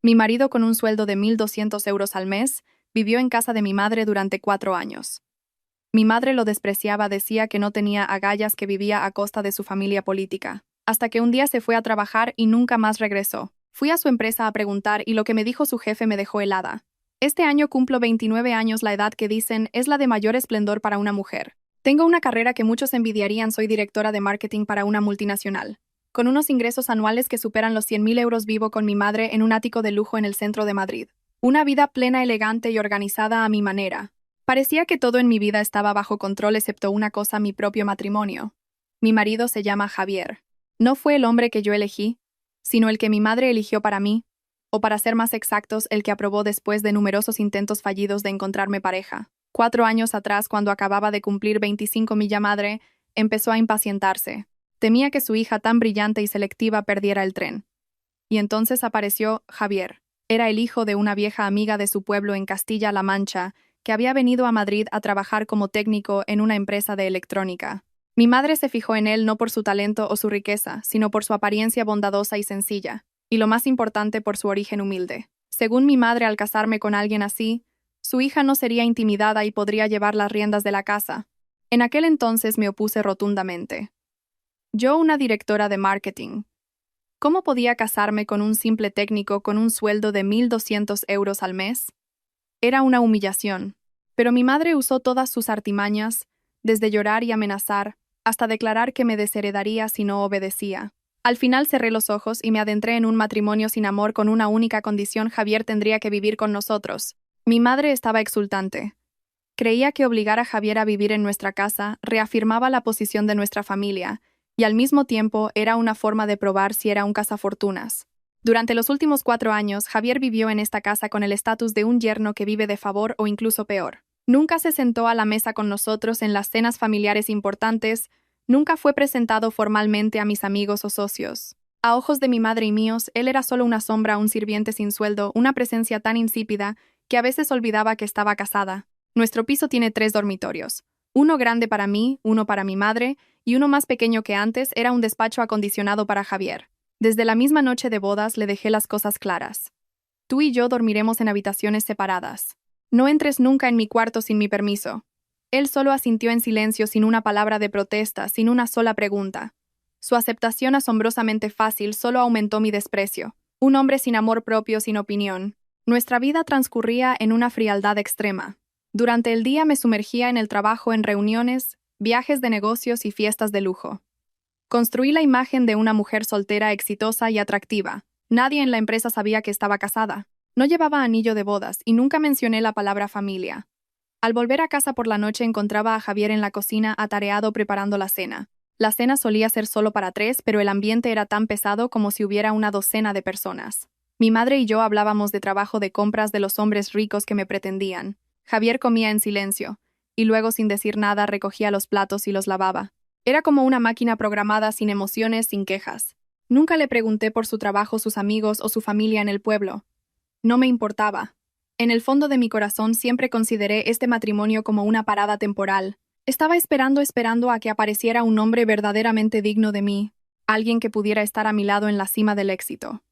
Mi marido, con un sueldo de 1.200 € al mes, vivió en casa de mi madre durante 4 años. Mi madre lo despreciaba, decía que no tenía agallas, que vivía a costa de su familia política. Hasta que un día se fue a trabajar y nunca más regresó. Fui a su empresa a preguntar y lo que me dijo su jefe me dejó helada. Este año cumplo 29 años, la edad que dicen es la de mayor esplendor para una mujer. Tengo una carrera que muchos envidiarían, soy directora de marketing para una multinacional. Con unos ingresos anuales que superan los 100.000 € vivo con mi madre en un ático de lujo en el centro de Madrid. Una vida plena, elegante y organizada a mi manera. Parecía que todo en mi vida estaba bajo control excepto una cosa: mi propio matrimonio. Mi marido se llama Javier. No fue el hombre que yo elegí, sino el que mi madre eligió para mí, o para ser más exactos, el que aprobó después de numerosos intentos fallidos de encontrarme pareja. 4 años atrás, cuando acababa de cumplir 25, mi madre empezó a impacientarse. Temía que su hija tan brillante y selectiva perdiera el tren. Y entonces apareció Javier. Era el hijo de una vieja amiga de su pueblo en Castilla-La Mancha, que había venido a Madrid a trabajar como técnico en una empresa de electrónica. Mi madre se fijó en él no por su talento o su riqueza, sino por su apariencia bondadosa y sencilla, y lo más importante, por su origen humilde. Según mi madre, al casarme con alguien así, su hija no sería intimidada y podría llevar las riendas de la casa. En aquel entonces me opuse rotundamente. Yo, una directora de marketing, ¿cómo podía casarme con un simple técnico con un sueldo de 1.200 € al mes? Era una humillación. Pero mi madre usó todas sus artimañas, desde llorar y amenazar, hasta declarar que me desheredaría si no obedecía. Al final cerré los ojos y me adentré en un matrimonio sin amor con una única condición: Javier tendría que vivir con nosotros. Mi madre estaba exultante. Creía que obligar a Javier a vivir en nuestra casa reafirmaba la posición de nuestra familia, y al mismo tiempo era una forma de probar si era un cazafortunas. Durante los últimos 4 años, Javier vivió en esta casa con el estatus de un yerno que vive de favor o incluso peor. Nunca se sentó a la mesa con nosotros en las cenas familiares importantes, nunca fue presentado formalmente a mis amigos o socios. A ojos de mi madre y míos, él era solo una sombra, un sirviente sin sueldo, una presencia tan insípida que a veces olvidaba que estaba casada. Nuestro piso tiene 3 dormitorios. Uno grande para mí, uno para mi madre, y uno más pequeño que antes era un despacho acondicionado para Javier. Desde la misma noche de bodas le dejé las cosas claras. Tú y yo dormiremos en habitaciones separadas. No entres nunca en mi cuarto sin mi permiso. Él solo asintió en silencio, sin una palabra de protesta, sin una sola pregunta. Su aceptación, asombrosamente fácil, solo aumentó mi desprecio. Un hombre sin amor propio, sin opinión. Nuestra vida transcurría en una frialdad extrema. Durante el día me sumergía en el trabajo, en reuniones, viajes de negocios y fiestas de lujo. Construí la imagen de una mujer soltera, exitosa y atractiva. Nadie en la empresa sabía que estaba casada. No llevaba anillo de bodas y nunca mencioné la palabra familia. Al volver a casa por la noche encontraba a Javier en la cocina, atareado preparando la cena. La cena solía ser solo para 3, pero el ambiente era tan pesado como si hubiera una docena de personas. Mi madre y yo hablábamos de trabajo, de compras, de los hombres ricos que me pretendían. Javier comía en silencio, y luego, sin decir nada, recogía los platos y los lavaba. Era como una máquina programada, sin emociones, sin quejas. Nunca le pregunté por su trabajo, sus amigos o su familia en el pueblo. No me importaba. En el fondo de mi corazón siempre consideré este matrimonio como una parada temporal. Estaba esperando a que apareciera un hombre verdaderamente digno de mí, alguien que pudiera estar a mi lado en la cima del éxito.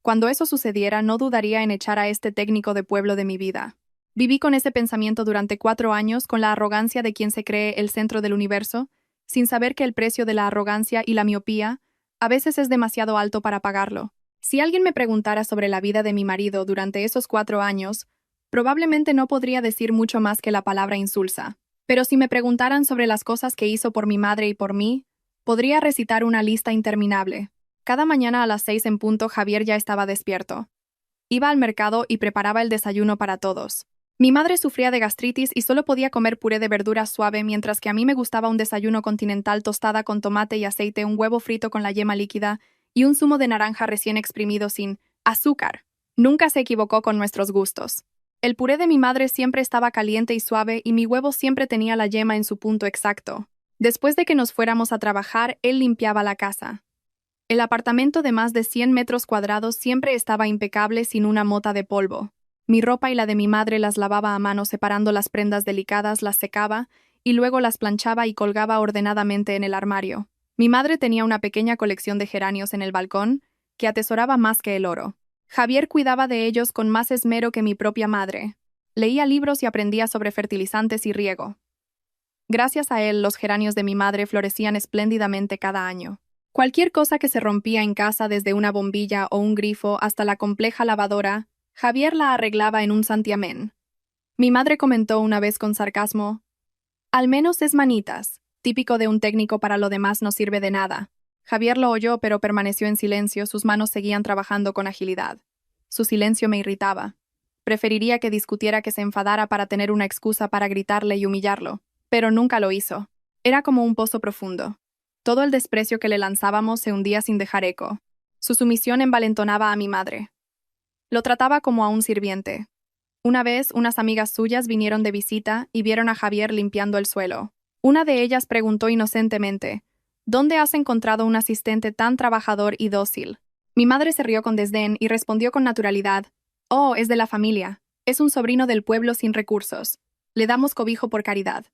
Cuando eso sucediera, no dudaría en echar a este técnico de pueblo de mi vida. Viví con ese pensamiento durante 4 años, con la arrogancia de quien se cree el centro del universo, sin saber que el precio de la arrogancia y la miopía a veces es demasiado alto para pagarlo. Si alguien me preguntara sobre la vida de mi marido durante esos 4 años, probablemente no podría decir mucho más que la palabra insulsa. Pero si me preguntaran sobre las cosas que hizo por mi madre y por mí, podría recitar una lista interminable. Cada mañana a las 6 en punto, Javier ya estaba despierto. Iba al mercado y preparaba el desayuno para todos. Mi madre sufría de gastritis y solo podía comer puré de verduras suave, mientras que a mí me gustaba un desayuno continental: tostada con tomate y aceite, un huevo frito con la yema líquida y un zumo de naranja recién exprimido sin azúcar. Nunca se equivocó con nuestros gustos. El puré de mi madre siempre estaba caliente y suave, y mi huevo siempre tenía la yema en su punto exacto. Después de que nos fuéramos a trabajar, él limpiaba la casa. El apartamento de más de 100 metros cuadrados siempre estaba impecable, sin una mota de polvo. Mi ropa y la de mi madre las lavaba a mano, separando las prendas delicadas, las secaba y luego las planchaba y colgaba ordenadamente en el armario. Mi madre tenía una pequeña colección de geranios en el balcón, que atesoraba más que el oro. Javier cuidaba de ellos con más esmero que mi propia madre. Leía libros y aprendía sobre fertilizantes y riego. Gracias a él, los geranios de mi madre florecían espléndidamente cada año. Cualquier cosa que se rompía en casa, desde una bombilla o un grifo hasta la compleja lavadora, Javier la arreglaba en un santiamén. Mi madre comentó una vez con sarcasmo: «Al menos es manitas, típico de un técnico, para lo demás no sirve de nada». Javier lo oyó, pero permaneció en silencio, sus manos seguían trabajando con agilidad. Su silencio me irritaba. Preferiría que discutiera, que se enfadara para tener una excusa para gritarle y humillarlo, pero nunca lo hizo. Era como un pozo profundo. Todo el desprecio que le lanzábamos se hundía sin dejar eco. Su sumisión envalentonaba a mi madre. Lo trataba como a un sirviente. Una vez, unas amigas suyas vinieron de visita y vieron a Javier limpiando el suelo. Una de ellas preguntó inocentemente: «¿Dónde has encontrado un asistente tan trabajador y dócil?». Mi madre se rió con desdén y respondió con naturalidad: «Oh, es de la familia. Es un sobrino del pueblo sin recursos. Le damos cobijo por caridad».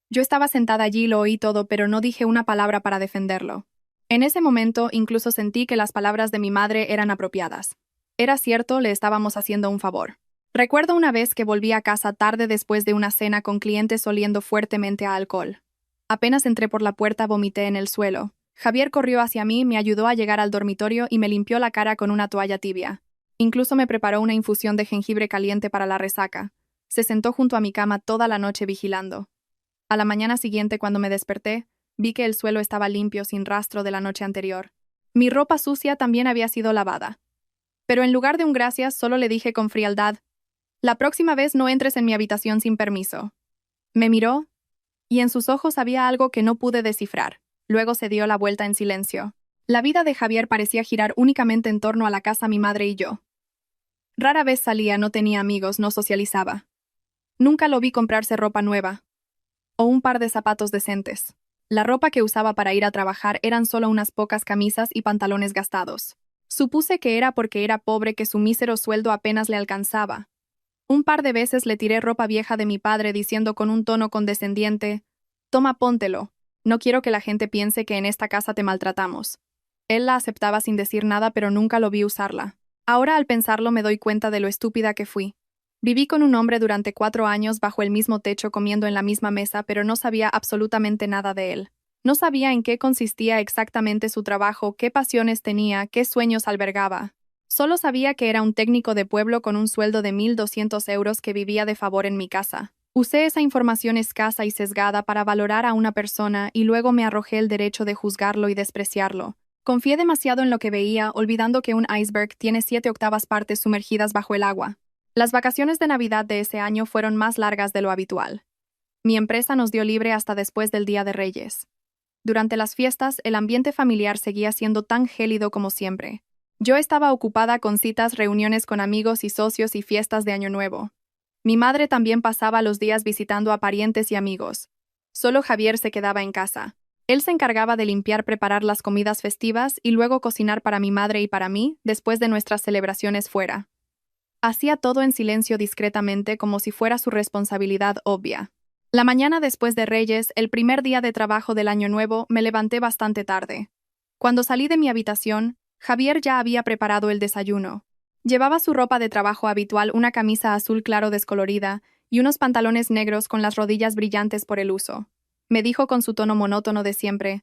Yo estaba sentada allí y lo oí todo, pero no dije una palabra para defenderlo. En ese momento incluso sentí que las palabras de mi madre eran apropiadas. Era cierto, le estábamos haciendo un favor. Recuerdo una vez que volví a casa tarde después de una cena con clientes oliendo fuertemente a alcohol. Apenas entré por la puerta, vomité en el suelo. Javier corrió hacia mí, me ayudó a llegar al dormitorio y me limpió la cara con una toalla tibia. Incluso me preparó una infusión de jengibre caliente para la resaca. Se sentó junto a mi cama toda la noche vigilando. A la mañana siguiente, cuando me desperté, vi que el suelo estaba limpio, sin rastro de la noche anterior. Mi ropa sucia también había sido lavada. Pero en lugar de un gracias, solo le dije con frialdad: «La próxima vez no entres en mi habitación sin permiso». Me miró, y en sus ojos había algo que no pude descifrar. Luego se dio la vuelta en silencio. La vida de Javier parecía girar únicamente en torno a la casa, mi madre y yo. Rara vez salía, no tenía amigos, no socializaba. Nunca lo vi comprarse ropa nueva o un par de zapatos decentes. La ropa que usaba para ir a trabajar eran solo unas pocas camisas y pantalones gastados. Supuse que era porque era pobre, que su mísero sueldo apenas le alcanzaba. Un par de veces le tiré ropa vieja de mi padre, diciendo con un tono condescendiente: «Toma, póntelo. No quiero que la gente piense que en esta casa te maltratamos». Él la aceptaba sin decir nada, pero nunca lo vi usarla. Ahora, al pensarlo, me doy cuenta de lo estúpida que fui. Viví con un hombre durante 4 años bajo el mismo techo, comiendo en la misma mesa, pero no sabía absolutamente nada de él. No sabía en qué consistía exactamente su trabajo, qué pasiones tenía, qué sueños albergaba. Solo sabía que era un técnico de pueblo con un sueldo de 1.200 euros que vivía de favor en mi casa. Usé esa información escasa y sesgada para valorar a una persona y luego me arrojé el derecho de juzgarlo y despreciarlo. Confié demasiado en lo que veía, olvidando que un iceberg tiene 7/8 partes sumergidas bajo el agua. Las vacaciones de Navidad de ese año fueron más largas de lo habitual. Mi empresa nos dio libre hasta después del Día de Reyes. Durante las fiestas, el ambiente familiar seguía siendo tan gélido como siempre. Yo estaba ocupada con citas, reuniones con amigos y socios y fiestas de Año Nuevo. Mi madre también pasaba los días visitando a parientes y amigos. Solo Javier se quedaba en casa. Él se encargaba de limpiar, preparar las comidas festivas y luego cocinar para mi madre y para mí después de nuestras celebraciones fuera. Hacía todo en silencio, discretamente, como si fuera su responsabilidad obvia. La mañana después de Reyes, el primer día de trabajo del Año Nuevo, me levanté bastante tarde. Cuando salí de mi habitación, Javier ya había preparado el desayuno. Llevaba su ropa de trabajo habitual, una camisa azul claro descolorida y unos pantalones negros con las rodillas brillantes por el uso. Me dijo con su tono monótono de siempre: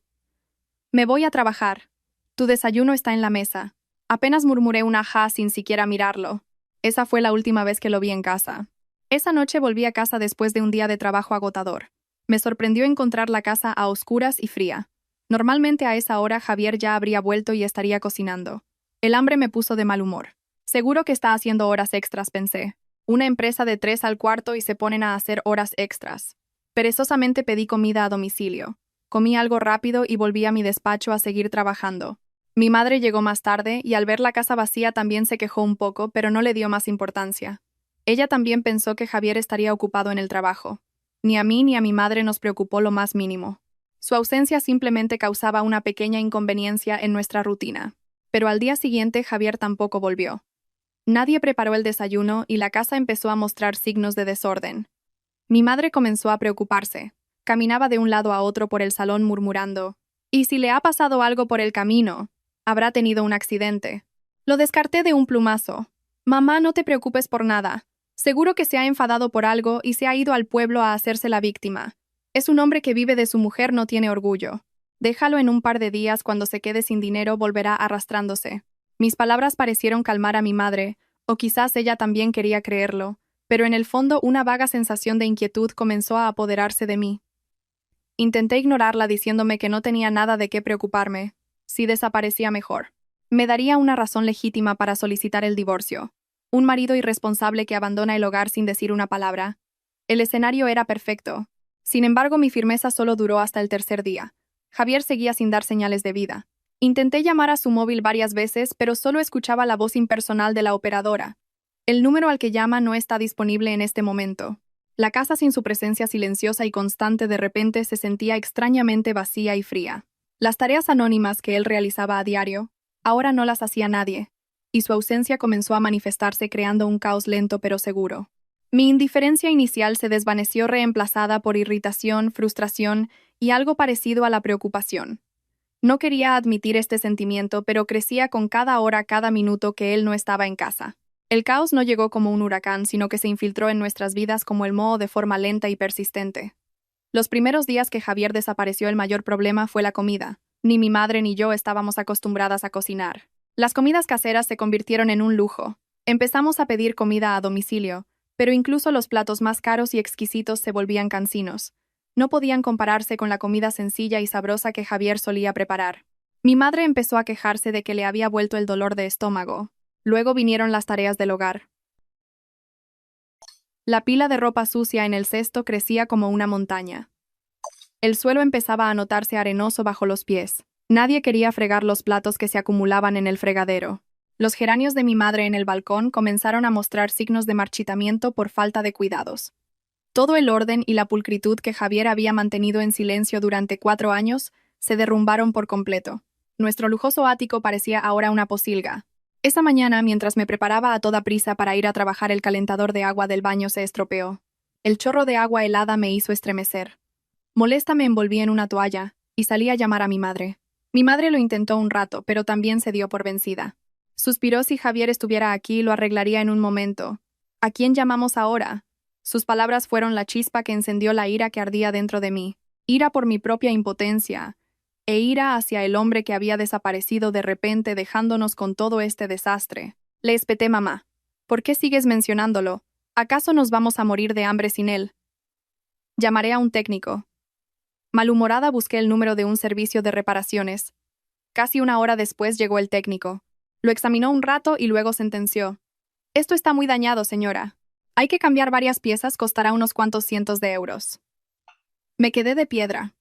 «Me voy a trabajar. Tu desayuno está en la mesa». Apenas murmuré un ajá sin siquiera mirarlo. Esa fue la última vez que lo vi en casa. Esa noche volví a casa después de un día de trabajo agotador. Me sorprendió encontrar la casa a oscuras y fría. Normalmente a esa hora Javier ya habría vuelto y estaría cocinando. El hambre me puso de mal humor. Seguro que está haciendo horas extras, pensé. Una empresa de 3 al cuarto y se ponen a hacer horas extras. Perezosamente pedí comida a domicilio. Comí algo rápido y volví a mi despacho a seguir trabajando. Mi madre llegó más tarde y al ver la casa vacía también se quejó un poco, pero no le dio más importancia. Ella también pensó que Javier estaría ocupado en el trabajo. Ni a mí ni a mi madre nos preocupó lo más mínimo. Su ausencia simplemente causaba una pequeña inconveniencia en nuestra rutina. Pero al día siguiente Javier tampoco volvió. Nadie preparó el desayuno y la casa empezó a mostrar signos de desorden. Mi madre comenzó a preocuparse. Caminaba de un lado a otro por el salón murmurando: «¿Y si le ha pasado algo por el camino? Habrá tenido un accidente». Lo descarté de un plumazo. Mamá, no te preocupes por nada. Seguro que se ha enfadado por algo y se ha ido al pueblo a hacerse la víctima. Es un hombre que vive de su mujer, no tiene orgullo. Déjalo en un par de días, cuando se quede sin dinero volverá arrastrándose. Mis palabras parecieron calmar a mi madre, o quizás ella también quería creerlo, pero en el fondo una vaga sensación de inquietud comenzó a apoderarse de mí. Intenté ignorarla diciéndome que no tenía nada de qué preocuparme. Si desaparecía mejor. Me daría una razón legítima para solicitar el divorcio. Un marido irresponsable que abandona el hogar sin decir una palabra. El escenario era perfecto. Sin embargo, mi firmeza solo duró hasta el tercer día. Javier seguía sin dar señales de vida. Intenté llamar a su móvil varias veces, pero solo escuchaba la voz impersonal de la operadora. El número al que llama no está disponible en este momento. La casa, sin su presencia silenciosa y constante, de repente se sentía extrañamente vacía y fría. Las tareas anónimas que él realizaba a diario, ahora no las hacía nadie, y su ausencia comenzó a manifestarse creando un caos lento pero seguro. Mi indiferencia inicial se desvaneció reemplazada por irritación, frustración y algo parecido a la preocupación. No quería admitir este sentimiento, pero crecía con cada hora, cada minuto que él no estaba en casa. El caos no llegó como un huracán, sino que se infiltró en nuestras vidas como el moho de forma lenta y persistente. Los primeros días que Javier desapareció, el mayor problema fue la comida. Ni mi madre ni yo estábamos acostumbradas a cocinar. Las comidas caseras se convirtieron en un lujo. Empezamos a pedir comida a domicilio, pero incluso los platos más caros y exquisitos se volvían cansinos. No podían compararse con la comida sencilla y sabrosa que Javier solía preparar. Mi madre empezó a quejarse de que le había vuelto el dolor de estómago. Luego vinieron las tareas del hogar. La pila de ropa sucia en el cesto crecía como una montaña. El suelo empezaba a notarse arenoso bajo los pies. Nadie quería fregar los platos que se acumulaban en el fregadero. Los geranios de mi madre en el balcón comenzaron a mostrar signos de marchitamiento por falta de cuidados. Todo el orden y la pulcritud que Javier había mantenido en silencio durante 4 años se derrumbaron por completo. Nuestro lujoso ático parecía ahora una posilga. Esa mañana, mientras me preparaba a toda prisa para ir a trabajar, el calentador de agua del baño se estropeó. El chorro de agua helada me hizo estremecer. Molesta me envolví en una toalla y salí a llamar a mi madre. Mi madre lo intentó un rato, pero también se dio por vencida. Suspiró: si Javier estuviera aquí, lo arreglaría en un momento. ¿A quién llamamos ahora? Sus palabras fueron la chispa que encendió la ira que ardía dentro de mí. Ira por mi propia impotencia, e ira hacia el hombre que había desaparecido de repente, dejándonos con todo este desastre. Le espeté: mamá, ¿por qué sigues mencionándolo? ¿Acaso nos vamos a morir de hambre sin él? Llamaré a un técnico. Malhumorada busqué el número de un servicio de reparaciones. Casi una hora después llegó el técnico. Lo examinó un rato y luego sentenció: esto está muy dañado, señora. Hay que cambiar varias piezas, costará unos cuantos cientos de euros. Me quedé de piedra.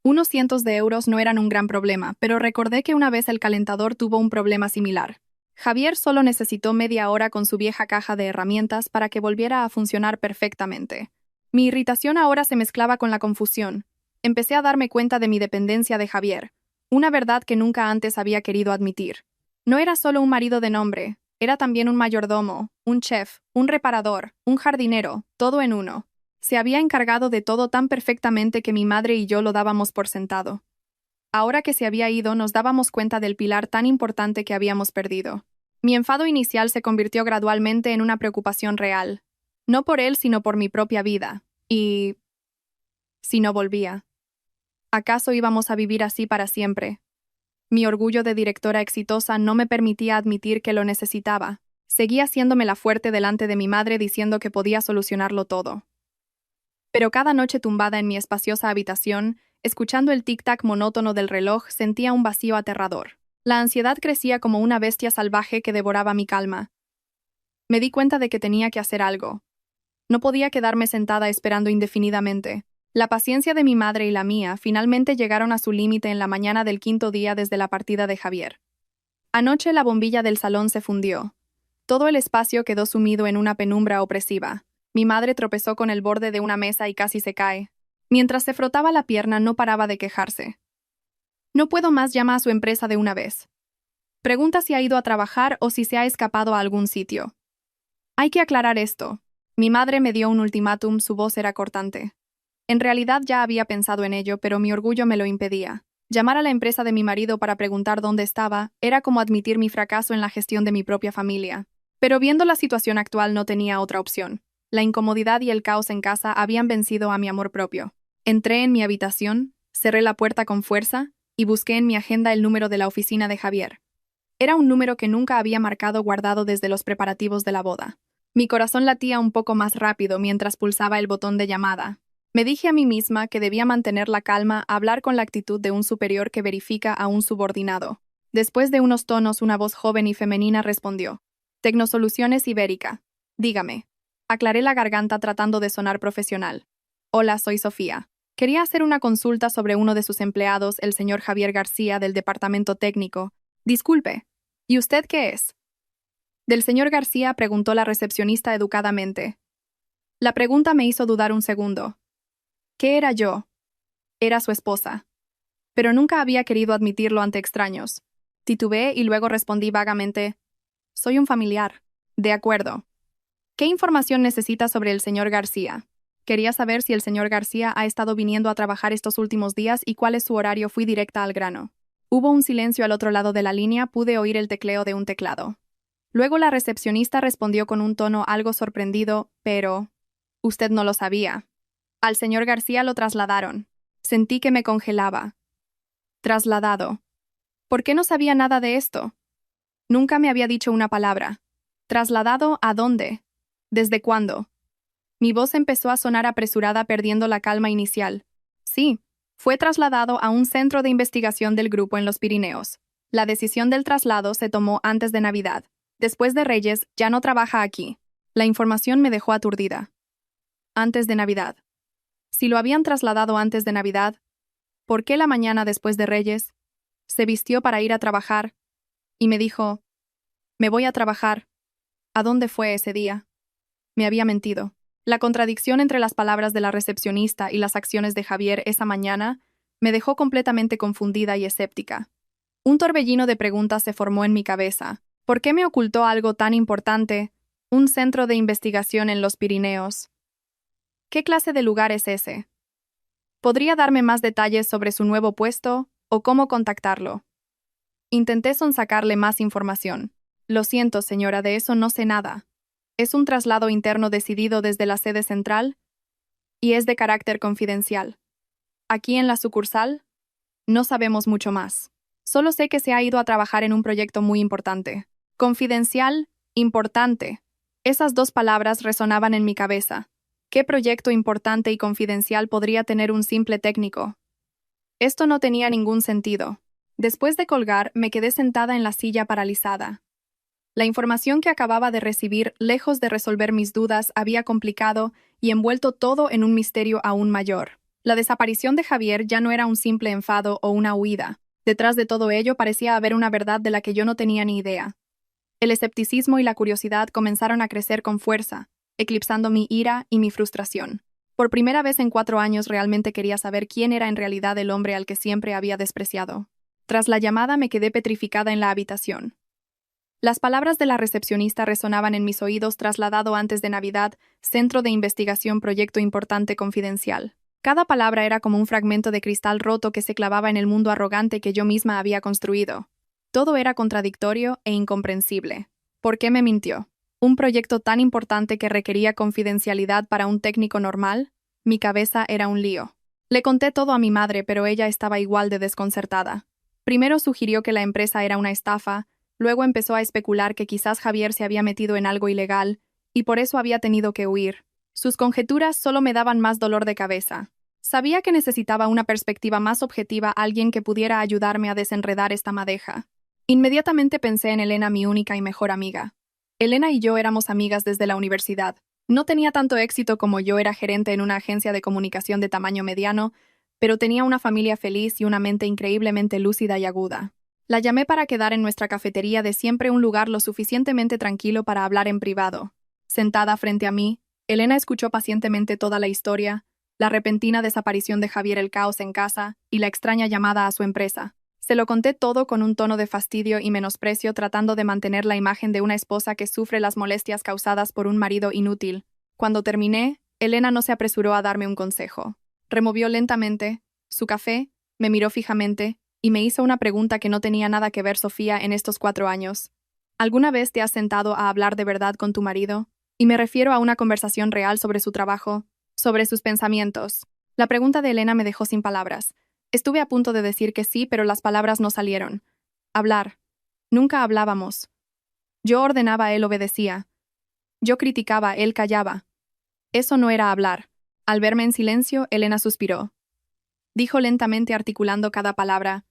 Unos cientos de euros no eran un gran problema, pero recordé que una vez el calentador tuvo un problema similar. Javier solo necesitó media hora con su vieja caja de herramientas para que volviera a funcionar perfectamente. Mi irritación ahora se mezclaba con la confusión. Empecé a darme cuenta de mi dependencia de Javier, una verdad que nunca antes había querido admitir. No era solo un marido de nombre, era también un mayordomo, un chef, un reparador, un jardinero, todo en uno. Se había encargado de todo tan perfectamente que mi madre y yo lo dábamos por sentado. Ahora que se había ido, nos dábamos cuenta del pilar tan importante que habíamos perdido. Mi enfado inicial se convirtió gradualmente en una preocupación real. No por él, sino por mi propia vida. Y... si no volvía. ¿Acaso íbamos a vivir así para siempre? Mi orgullo de directora exitosa no me permitía admitir que lo necesitaba. Seguía haciéndome la fuerte delante de mi madre, diciendo que podía solucionarlo todo. Pero cada noche, tumbada en mi espaciosa habitación, escuchando el tic-tac monótono del reloj, sentía un vacío aterrador. La ansiedad crecía como una bestia salvaje que devoraba mi calma. Me di cuenta de que tenía que hacer algo. No podía quedarme sentada esperando indefinidamente. La paciencia de mi madre y la mía finalmente llegaron a su límite en la mañana del 5.º día desde la partida de Javier. Anoche la bombilla del salón se fundió. Todo el espacio quedó sumido en una penumbra opresiva. Mi madre tropezó con el borde de una mesa y casi se cae. Mientras se frotaba la pierna, no paraba de quejarse. No puedo más, llama a su empresa de una vez. Pregunta si ha ido a trabajar o si se ha escapado a algún sitio. Hay que aclarar esto. Mi madre me dio un ultimátum, su voz era cortante. En realidad ya había pensado en ello, pero mi orgullo me lo impedía. Llamar a la empresa de mi marido para preguntar dónde estaba era como admitir mi fracaso en la gestión de mi propia familia. Pero viendo la situación actual no tenía otra opción. La incomodidad y el caos en casa habían vencido a mi amor propio. Entré en mi habitación, cerré la puerta con fuerza y busqué en mi agenda el número de la oficina de Javier. Era un número que nunca había marcado guardado desde los preparativos de la boda. Mi corazón latía un poco más rápido mientras pulsaba el botón de llamada. Me dije a mí misma que debía mantener la calma, hablar con la actitud de un superior que verifica a un subordinado. Después de unos tonos, una voz joven y femenina respondió. Tecnosoluciones Ibérica. Dígame. Aclaré la garganta tratando de sonar profesional. Hola, soy Sofía. Quería hacer una consulta sobre uno de sus empleados, el señor Javier García, del departamento técnico. Disculpe. ¿Y usted qué es? Del señor García, preguntó la recepcionista educadamente. La pregunta me hizo dudar un segundo. ¿Qué era yo? Era su esposa. Pero nunca había querido admitirlo ante extraños. Titubeé y luego respondí vagamente. Soy un familiar. De acuerdo. ¿Qué información necesita sobre el señor García? Quería saber si el señor García ha estado viniendo a trabajar estos últimos días y cuál es su horario. Fui directa al grano. Hubo un silencio al otro lado de la línea, pude oír el tecleo de un teclado. Luego la recepcionista respondió con un tono algo sorprendido, pero... Usted no lo sabía. Al señor García lo trasladaron. Sentí que me congelaba. Trasladado. ¿Por qué no sabía nada de esto? Nunca me había dicho una palabra. ¿Trasladado a dónde? ¿Desde cuándo? Mi voz empezó a sonar apresurada, perdiendo la calma inicial. Sí, fue trasladado a un centro de investigación del grupo en los Pirineos. La decisión del traslado se tomó antes de Navidad. Después de Reyes, ya no trabaja aquí. La información me dejó aturdida. Antes de Navidad. Si lo habían trasladado antes de Navidad, ¿por qué la mañana después de Reyes? Se vistió para ir a trabajar y me dijo, me voy a trabajar. ¿A dónde fue ese día? Me había mentido. La contradicción entre las palabras de la recepcionista y las acciones de Javier esa mañana me dejó completamente confundida y escéptica. Un torbellino de preguntas se formó en mi cabeza. ¿Por qué me ocultó algo tan importante? Un centro de investigación en los Pirineos. ¿Qué clase de lugar es ese? ¿Podría darme más detalles sobre su nuevo puesto o cómo contactarlo? Intenté sonsacarle más información. Lo siento, señora, de eso no sé nada. Es un traslado interno decidido desde la sede central y es de carácter confidencial. Aquí en la sucursal, no sabemos mucho más. Solo sé que se ha ido a trabajar en un proyecto muy importante. Confidencial, importante. Esas dos palabras resonaban en mi cabeza. ¿Qué proyecto importante y confidencial podría tener un simple técnico? Esto no tenía ningún sentido. Después de colgar, me quedé sentada en la silla paralizada. La información que acababa de recibir, lejos de resolver mis dudas, había complicado y envuelto todo en un misterio aún mayor. La desaparición de Javier ya no era un simple enfado o una huida. Detrás de todo ello parecía haber una verdad de la que yo no tenía ni idea. El escepticismo y la curiosidad comenzaron a crecer con fuerza, eclipsando mi ira y mi frustración. Por primera vez en 4 años realmente quería saber quién era en realidad el hombre al que siempre había despreciado. Tras la llamada me quedé petrificada en la habitación. Las palabras de la recepcionista resonaban en mis oídos. Trasladado antes de Navidad, centro de investigación, proyecto importante confidencial. Cada palabra era como un fragmento de cristal roto que se clavaba en el mundo arrogante que yo misma había construido. Todo era contradictorio e incomprensible. ¿Por qué me mintió? ¿Un proyecto tan importante que requería confidencialidad para un técnico normal? Mi cabeza era un lío. Le conté todo a mi madre, pero ella estaba igual de desconcertada. Primero sugirió que la empresa era una estafa, luego empezó a especular que quizás Javier se había metido en algo ilegal, y por eso había tenido que huir. Sus conjeturas solo me daban más dolor de cabeza. Sabía que necesitaba una perspectiva más objetiva, alguien que pudiera ayudarme a desenredar esta madeja. Inmediatamente pensé en Elena, mi única y mejor amiga. Elena y yo éramos amigas desde la universidad. No tenía tanto éxito como yo, era gerente en una agencia de comunicación de tamaño mediano, pero tenía una familia feliz y una mente increíblemente lúcida y aguda. La llamé para quedar en nuestra cafetería de siempre, un lugar lo suficientemente tranquilo para hablar en privado. Sentada frente a mí, Elena escuchó pacientemente toda la historia, la repentina desaparición de Javier, el caos en casa y la extraña llamada a su empresa. Se lo conté todo con un tono de fastidio y menosprecio, tratando de mantener la imagen de una esposa que sufre las molestias causadas por un marido inútil. Cuando terminé, Elena no se apresuró a darme un consejo. Removió lentamente su café Me miró fijamente y me hizo una pregunta que no tenía nada que ver, Sofía, en estos 4 años. ¿Alguna vez te has sentado a hablar de verdad con tu marido? Y me refiero a una conversación real sobre su trabajo, sobre sus pensamientos. La pregunta de Elena me dejó sin palabras. Estuve a punto de decir que sí, pero las palabras no salieron. Hablar. Nunca hablábamos. Yo ordenaba, él obedecía. Yo criticaba, él callaba. Eso no era hablar. Al verme en silencio, Elena suspiró. Dijo lentamente, articulando cada palabra: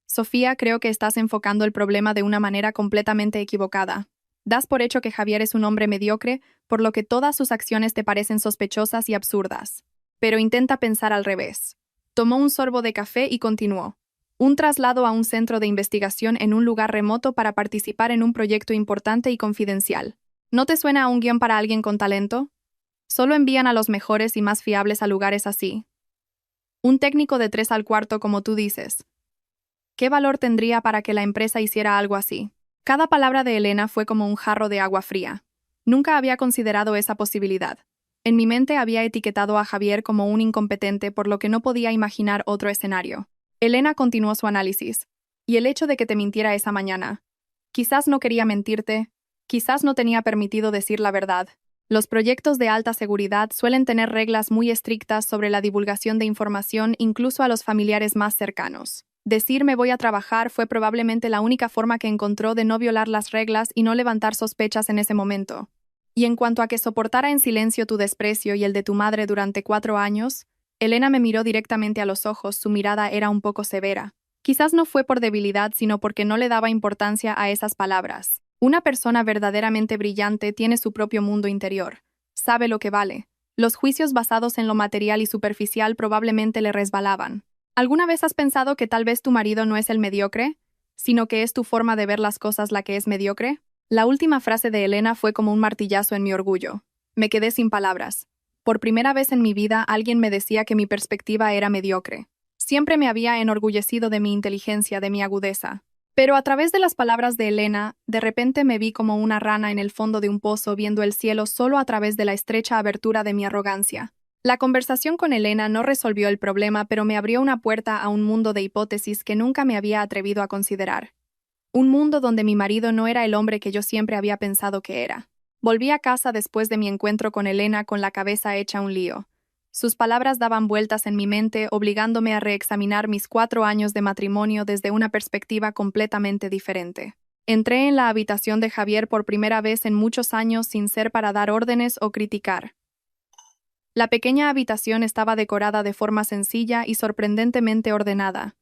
Sofía, creo que estás enfocando el problema de una manera completamente equivocada. Das por hecho que Javier es un hombre mediocre, por lo que todas sus acciones te parecen sospechosas y absurdas. Pero intenta pensar al revés. Tomó un sorbo de café y continuó. Un traslado a un centro de investigación en un lugar remoto para participar en un proyecto importante y confidencial. ¿No te suena a un guión para alguien con talento? Solo envían a los mejores y más fiables a lugares así. Un técnico de 3 al cuarto, como tú dices. ¿Qué valor tendría para que la empresa hiciera algo así? Cada palabra de Elena fue como un jarro de agua fría. Nunca había considerado esa posibilidad. En mi mente había etiquetado a Javier como un incompetente, por lo que no podía imaginar otro escenario. Elena continuó su análisis. Y el hecho de que te mintiera esa mañana. Quizás no quería mentirte, quizás no tenía permitido decir la verdad. Los proyectos de alta seguridad suelen tener reglas muy estrictas sobre la divulgación de información, incluso a los familiares más cercanos. Decir me voy a trabajar fue probablemente la única forma que encontró de no violar las reglas y no levantar sospechas en ese momento. Y en cuanto a que soportara en silencio tu desprecio y el de tu madre durante 4 años, Elena me miró directamente a los ojos, su mirada era un poco severa. Quizás no fue por debilidad, sino porque no le daba importancia a esas palabras. Una persona verdaderamente brillante tiene su propio mundo interior. Sabe lo que vale. Los juicios basados en lo material y superficial probablemente le resbalaban. ¿Alguna vez has pensado que tal vez tu marido no es el mediocre, sino que es tu forma de ver las cosas la que es mediocre? La última frase de Elena fue como un martillazo en mi orgullo. Me quedé sin palabras. Por primera vez en mi vida alguien me decía que mi perspectiva era mediocre. Siempre me había enorgullecido de mi inteligencia, de mi agudeza. Pero a través de las palabras de Elena, de repente me vi como una rana en el fondo de un pozo viendo el cielo solo a través de la estrecha abertura de mi arrogancia. La conversación con Elena no resolvió el problema, pero me abrió una puerta a un mundo de hipótesis que nunca me había atrevido a considerar. Un mundo donde mi marido no era el hombre que yo siempre había pensado que era. Volví a casa después de mi encuentro con Elena con la cabeza hecha un lío. Sus palabras daban vueltas en mi mente, obligándome a reexaminar mis 4 años de matrimonio desde una perspectiva completamente diferente. Entré en la habitación de Javier por primera vez en muchos años sin ser para dar órdenes o criticar. La pequeña habitación estaba decorada de forma sencilla y sorprendentemente ordenada.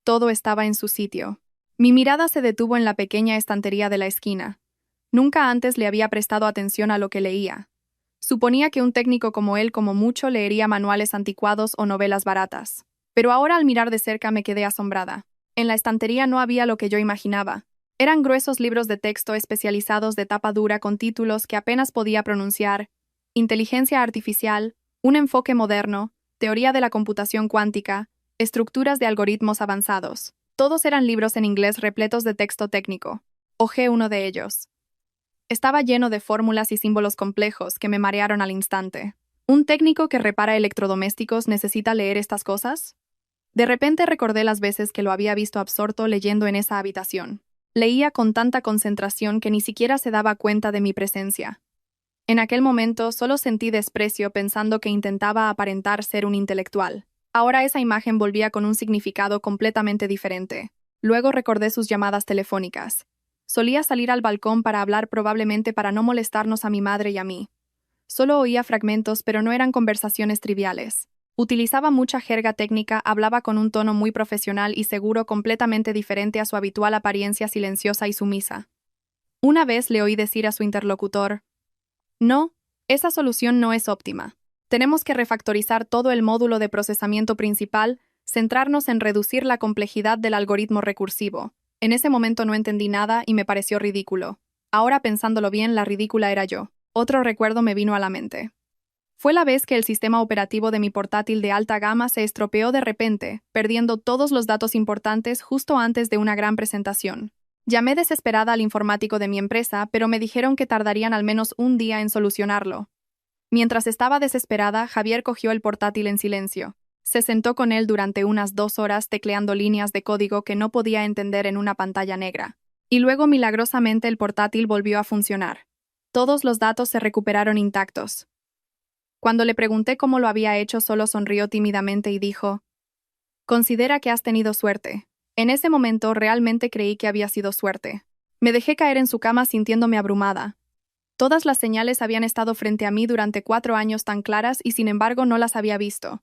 Todo estaba en su sitio. Mi mirada se detuvo en la pequeña estantería de la esquina. Nunca antes le había prestado atención a lo que leía. Suponía que un técnico como él, como mucho, leería manuales anticuados o novelas baratas. Pero ahora al mirar de cerca me quedé asombrada. En la estantería no había lo que yo imaginaba. Eran gruesos libros de texto especializados de tapa dura con títulos que apenas podía pronunciar: Inteligencia artificial, un enfoque moderno, teoría de la computación cuántica, estructuras de algoritmos avanzados. Todos eran libros en inglés repletos de texto técnico. Hojeé uno de ellos. Estaba lleno de fórmulas y símbolos complejos que me marearon al instante. ¿Un técnico que repara electrodomésticos necesita leer estas cosas? De repente recordé las veces que lo había visto absorto leyendo en esa habitación. Leía con tanta concentración que ni siquiera se daba cuenta de mi presencia. En aquel momento solo sentí desprecio pensando que intentaba aparentar ser un intelectual. Ahora esa imagen volvía con un significado completamente diferente. Luego recordé sus llamadas telefónicas. Solía salir al balcón para hablar, probablemente para no molestarnos a mi madre y a mí. Solo oía fragmentos, pero no eran conversaciones triviales. Utilizaba mucha jerga técnica, hablaba con un tono muy profesional y seguro, completamente diferente a su habitual apariencia silenciosa y sumisa. Una vez le oí decir a su interlocutor: no, esa solución no es óptima. Tenemos que refactorizar todo el módulo de procesamiento principal, centrarnos en reducir la complejidad del algoritmo recursivo. En ese momento no entendí nada y me pareció ridículo. Ahora, pensándolo bien, la ridícula era yo. Otro recuerdo me vino a la mente. Fue la vez que el sistema operativo de mi portátil de alta gama se estropeó de repente, perdiendo todos los datos importantes justo antes de una gran presentación. Llamé desesperada al informático de mi empresa, pero me dijeron que tardarían al menos un día en solucionarlo. Mientras estaba desesperada, Javier cogió el portátil en silencio. Se sentó con él durante unas 2 horas tecleando líneas de código que no podía entender en una pantalla negra. Y luego milagrosamente el portátil volvió a funcionar. Todos los datos se recuperaron intactos. Cuando le pregunté cómo lo había hecho, solo sonrió tímidamente y dijo: «Considera que has tenido suerte». En ese momento realmente creí que había sido suerte. Me dejé caer en su cama sintiéndome abrumada. Todas las señales habían estado frente a mí durante 4 años tan claras y sin embargo no las había visto.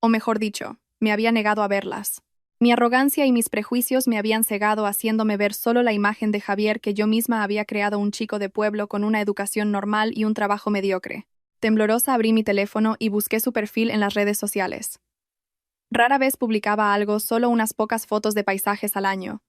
O mejor dicho, me había negado a verlas. Mi arrogancia y mis prejuicios me habían cegado haciéndome ver solo la imagen de Javier que yo misma había creado, un chico de pueblo con una educación normal y un trabajo mediocre. Temblorosa abrí mi teléfono y busqué su perfil en las redes sociales. Rara vez publicaba algo, solo unas pocas fotos de paisajes al año.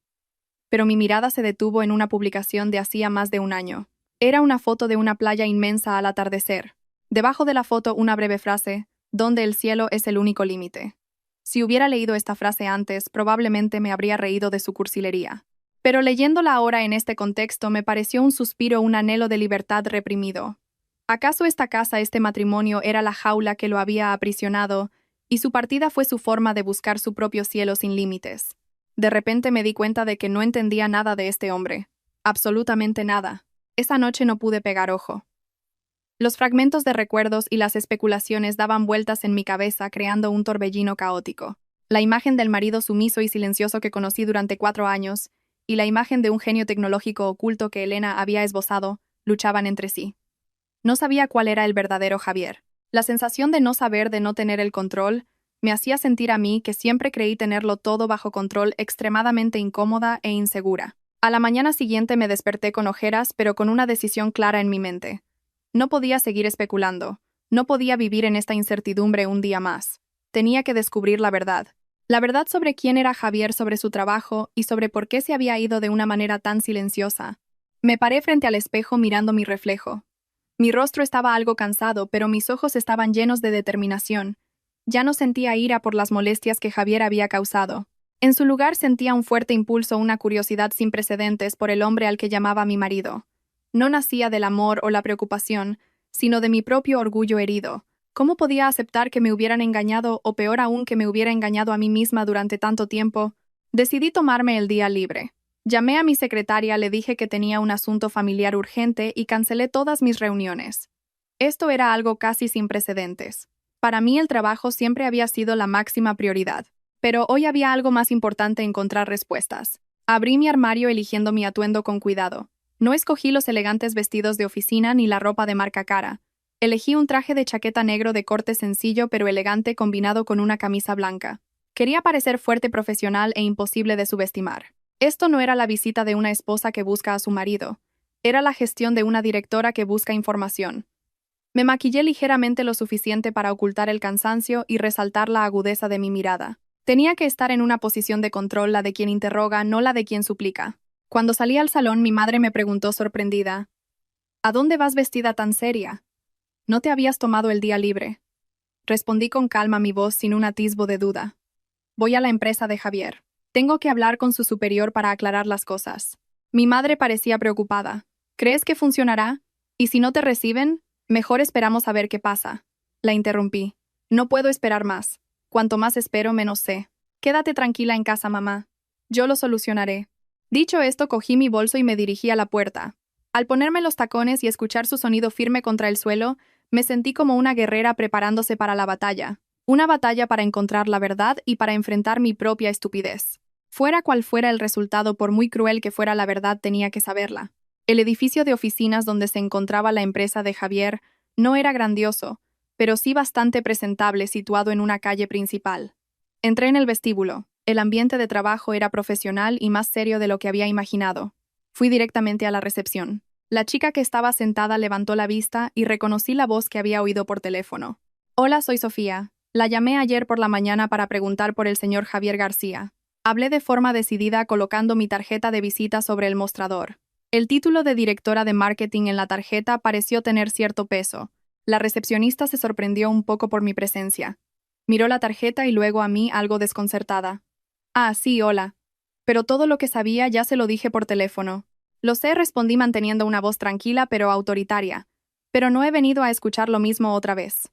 Pero mi mirada se detuvo en una publicación de hacía más de un año. Era una foto de una playa inmensa al atardecer. Debajo de la foto una breve frase: «Donde el cielo es el único límite». Si hubiera leído esta frase antes, probablemente me habría reído de su cursilería. Pero leyéndola ahora en este contexto me pareció un suspiro, un anhelo de libertad reprimido. ¿Acaso esta casa, este matrimonio, era la jaula que lo había aprisionado, y su partida fue su forma de buscar su propio cielo sin límites? De repente me di cuenta de que no entendía nada de este hombre. Absolutamente nada. Esa noche no pude pegar ojo. Los fragmentos de recuerdos y las especulaciones daban vueltas en mi cabeza, creando un torbellino caótico. La imagen del marido sumiso y silencioso que conocí durante 4 años, y la imagen de un genio tecnológico oculto que Elena había esbozado, luchaban entre sí. No sabía cuál era el verdadero Javier. La sensación de no saber, de no tener el control, me hacía sentir a mí, que siempre creí tenerlo todo bajo control, extremadamente incómoda e insegura. A la mañana siguiente me desperté con ojeras, pero con una decisión clara en mi mente. No podía seguir especulando. No podía vivir en esta incertidumbre un día más. Tenía que descubrir la verdad. La verdad sobre quién era Javier, sobre su trabajo y sobre por qué se había ido de una manera tan silenciosa. Me paré frente al espejo mirando mi reflejo. Mi rostro estaba algo cansado, pero mis ojos estaban llenos de determinación. Ya no sentía ira por las molestias que Javier había causado. En su lugar sentía un fuerte impulso, una curiosidad sin precedentes por el hombre al que llamaba mi marido. No nacía del amor o la preocupación, sino de mi propio orgullo herido. ¿Cómo podía aceptar que me hubieran engañado, o peor aún, que me hubiera engañado a mí misma durante tanto tiempo? Decidí tomarme el día libre. Llamé a mi secretaria, le dije que tenía un asunto familiar urgente y cancelé todas mis reuniones. Esto era algo casi sin precedentes. Para mí el trabajo siempre había sido la máxima prioridad. Pero hoy había algo más importante: encontrar respuestas. Abrí mi armario eligiendo mi atuendo con cuidado. No escogí los elegantes vestidos de oficina ni la ropa de marca cara. Elegí un traje de chaqueta negro de corte sencillo pero elegante, combinado con una camisa blanca. Quería parecer fuerte, profesional e imposible de subestimar. Esto no era la visita de una esposa que busca a su marido. Era la gestión de una directora que busca información. Me maquillé ligeramente, lo suficiente para ocultar el cansancio y resaltar la agudeza de mi mirada. Tenía que estar en una posición de control, la de quien interroga, no la de quien suplica. Cuando salí al salón, mi madre me preguntó sorprendida: «¿A dónde vas vestida tan seria? ¿No te habías tomado el día libre?». Respondí con calma, mi voz sin un atisbo de duda: «Voy a la empresa de Javier. Tengo que hablar con su superior para aclarar las cosas». Mi madre parecía preocupada. «¿Crees que funcionará? ¿Y si no te reciben? Mejor esperamos a ver qué pasa». La interrumpí. «No puedo esperar más. Cuanto más espero, menos sé. Quédate tranquila en casa, mamá. Yo lo solucionaré». Dicho esto, cogí mi bolso y me dirigí a la puerta. Al ponerme los tacones y escuchar su sonido firme contra el suelo, me sentí como una guerrera preparándose para la batalla. Una batalla para encontrar la verdad y para enfrentar mi propia estupidez. Fuera cual fuera el resultado, por muy cruel que fuera la verdad, tenía que saberla. El edificio de oficinas donde se encontraba la empresa de Javier no era grandioso, pero sí bastante presentable, situado en una calle principal. Entré en el vestíbulo. El ambiente de trabajo era profesional y más serio de lo que había imaginado. Fui directamente a la recepción. La chica que estaba sentada levantó la vista y reconocí la voz que había oído por teléfono. «Hola, soy Sofía. La llamé ayer por la mañana para preguntar por el señor Javier García». Hablé de forma decidida, colocando mi tarjeta de visita sobre el mostrador. El título de directora de marketing en la tarjeta pareció tener cierto peso. La recepcionista se sorprendió un poco por mi presencia. Miró la tarjeta y luego a mí, algo desconcertada. «Ah, sí, hola. Pero todo lo que sabía ya se lo dije por teléfono». «Lo sé», respondí manteniendo una voz tranquila pero autoritaria. «Pero no he venido a escuchar lo mismo otra vez».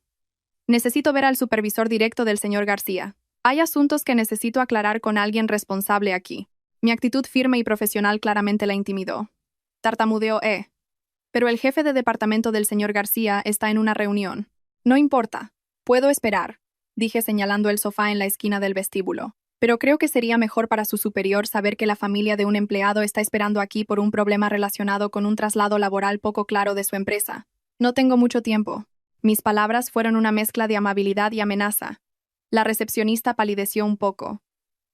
Necesito ver al supervisor directo del señor García. Hay asuntos que necesito aclarar con alguien responsable aquí. Mi actitud firme y profesional claramente la intimidó. Tartamudeó, Pero el jefe de departamento del señor García está en una reunión. No importa. Puedo esperar, dije señalando el sofá en la esquina del vestíbulo. Pero creo que sería mejor para su superior saber que la familia de un empleado está esperando aquí por un problema relacionado con un traslado laboral poco claro de su empresa. No tengo mucho tiempo. Mis palabras fueron una mezcla de amabilidad y amenaza. La recepcionista palideció un poco.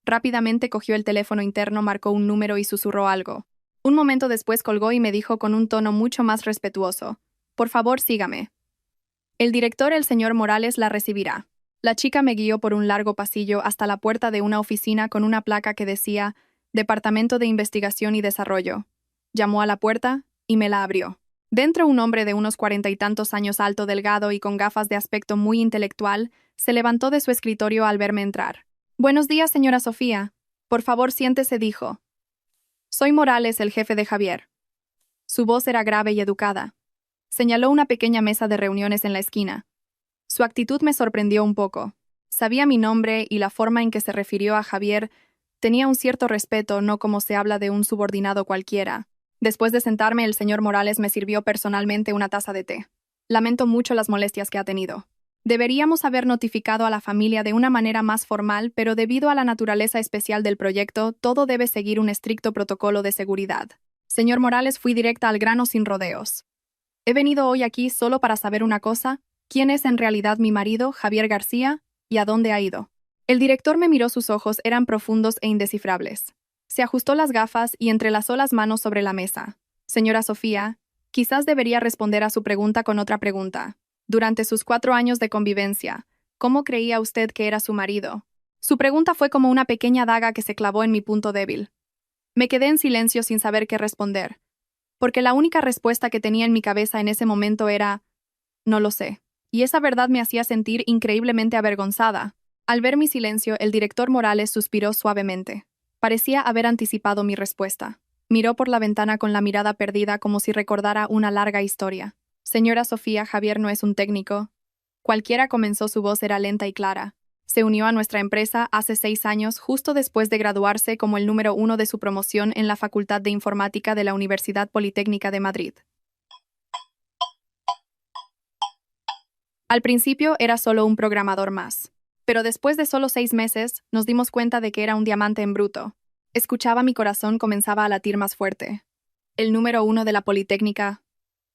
Rápidamente cogió el teléfono interno, marcó un número y susurró algo. Un momento después colgó y me dijo con un tono mucho más respetuoso: «Por favor, sígame. El director, el señor Morales, la recibirá». La chica me guió por un largo pasillo hasta la puerta de una oficina con una placa que decía «Departamento de Investigación y Desarrollo». Llamó a la puerta y me la abrió. Dentro, un hombre de unos 40 y tantos años, alto, delgado y con gafas de aspecto muy intelectual, se levantó de su escritorio al verme entrar. «Buenos días, señora Sofía. Por favor, siéntese», dijo. «Soy Morales, el jefe de Javier». Su voz era grave y educada. Señaló una pequeña mesa de reuniones en la esquina. Su actitud me sorprendió un poco. Sabía mi nombre y la forma en que se refirió a Javier tenía un cierto respeto, no como se habla de un subordinado cualquiera. Después de sentarme, el señor Morales me sirvió personalmente una taza de té. «Lamento mucho las molestias que ha tenido. Deberíamos haber notificado a la familia de una manera más formal, pero debido a la naturaleza especial del proyecto, todo debe seguir un estricto protocolo de seguridad». «Señor Morales», fui directa al grano sin rodeos. «He venido hoy aquí solo para saber una cosa: ¿quién es en realidad mi marido, Javier García, y a dónde ha ido?». El director me miró, sus ojos eran profundos e indescifrables. Se ajustó las gafas y entrelazó las manos sobre la mesa. «Señora Sofía, quizás debería responder a su pregunta con otra pregunta. Durante sus 4 años de convivencia, ¿cómo creía usted que era su marido?». Su pregunta fue como una pequeña daga que se clavó en mi punto débil. Me quedé en silencio sin saber qué responder, porque la única respuesta que tenía en mi cabeza en ese momento era: «No lo sé». Y esa verdad me hacía sentir increíblemente avergonzada. Al ver mi silencio, el director Morales suspiró suavemente. Parecía haber anticipado mi respuesta. Miró por la ventana con la mirada perdida, como si recordara una larga historia. «Señora Sofía, Javier no es un técnico». Cualquiera, comenzó, su voz era lenta y clara. «Se unió a nuestra empresa hace 6 años, justo después de graduarse como el número 1 de su promoción en la Facultad de Informática de la Universidad Politécnica de Madrid. Al principio era solo un programador más. Pero después de solo 6 meses, nos dimos cuenta de que era un diamante en bruto». Escuchaba, mi corazón comenzaba a latir más fuerte. «El número 1 de la Politécnica.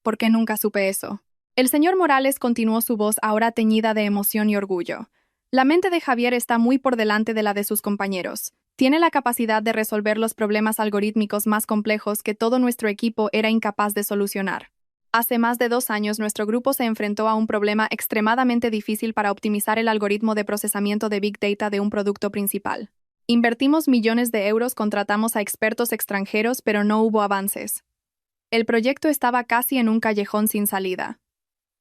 ¿Por qué nunca supe eso?». El señor Morales continuó, su voz ahora teñida de emoción y orgullo. «La mente de Javier está muy por delante de la de sus compañeros. Tiene la capacidad de resolver los problemas algorítmicos más complejos que todo nuestro equipo era incapaz de solucionar. Hace más de 2 años, nuestro grupo se enfrentó a un problema extremadamente difícil para optimizar el algoritmo de procesamiento de Big Data de un producto principal. Invertimos millones de euros, contratamos a expertos extranjeros, pero no hubo avances. El proyecto estaba casi en un callejón sin salida».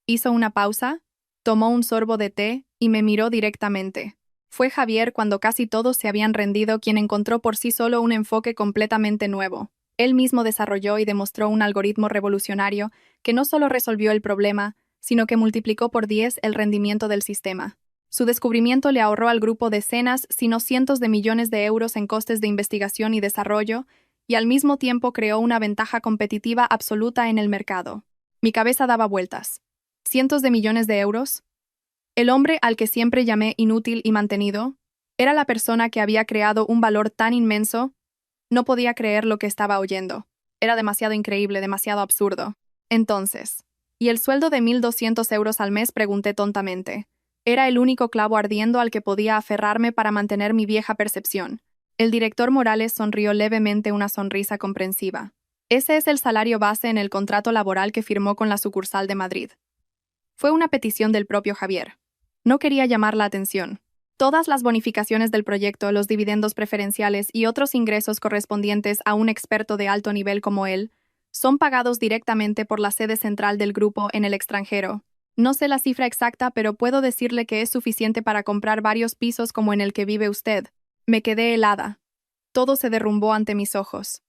Hizo una pausa, tomó un sorbo de té y me miró directamente. Fue Javier, cuando casi todos se habían rendido, quien encontró por sí solo un enfoque completamente nuevo. Él mismo desarrolló y demostró un algoritmo revolucionario que no solo resolvió el problema, sino que multiplicó por 10 el rendimiento del sistema. Su descubrimiento le ahorró al grupo decenas, si no cientos de millones de euros en costes de investigación y desarrollo, y al mismo tiempo creó una ventaja competitiva absoluta en el mercado. Mi cabeza daba vueltas. ¿Cientos de millones de euros? El hombre al que siempre llamé inútil y mantenido era la persona que había creado un valor tan inmenso. No podía creer lo que estaba oyendo. Era demasiado increíble, demasiado absurdo. Entonces, ¿y el sueldo de 1.200 euros al mes?, pregunté tontamente. Era el único clavo ardiendo al que podía aferrarme para mantener mi vieja percepción. El director Morales sonrió levemente, una sonrisa comprensiva. «Ese es el salario base en el contrato laboral que firmó con la sucursal de Madrid». Fue una petición del propio Javier. No quería llamar la atención. Todas las bonificaciones del proyecto, los dividendos preferenciales y otros ingresos correspondientes a un experto de alto nivel como él, son pagados directamente por la sede central del grupo en el extranjero. No sé la cifra exacta, pero puedo decirle que es suficiente para comprar varios pisos como en el que vive usted. Me quedé helada. Todo se derrumbó ante mis ojos.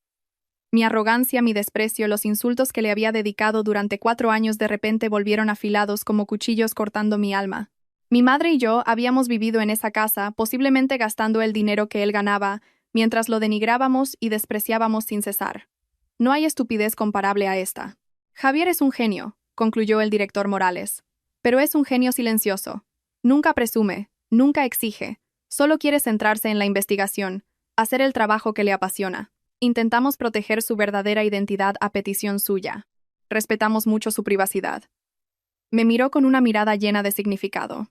Mi arrogancia, mi desprecio, los insultos que le había dedicado durante 4 años de repente volvieron afilados como cuchillos cortando mi alma. Mi madre y yo habíamos vivido en esa casa, posiblemente gastando el dinero que él ganaba, mientras lo denigrábamos y despreciábamos sin cesar. No hay estupidez comparable a esta. Javier es un genio, concluyó el director Morales. Pero es un genio silencioso. Nunca presume, nunca exige, solo quiere centrarse en la investigación, hacer el trabajo que le apasiona. Intentamos proteger su verdadera identidad a petición suya. Respetamos mucho su privacidad. Me miró con una mirada llena de significado.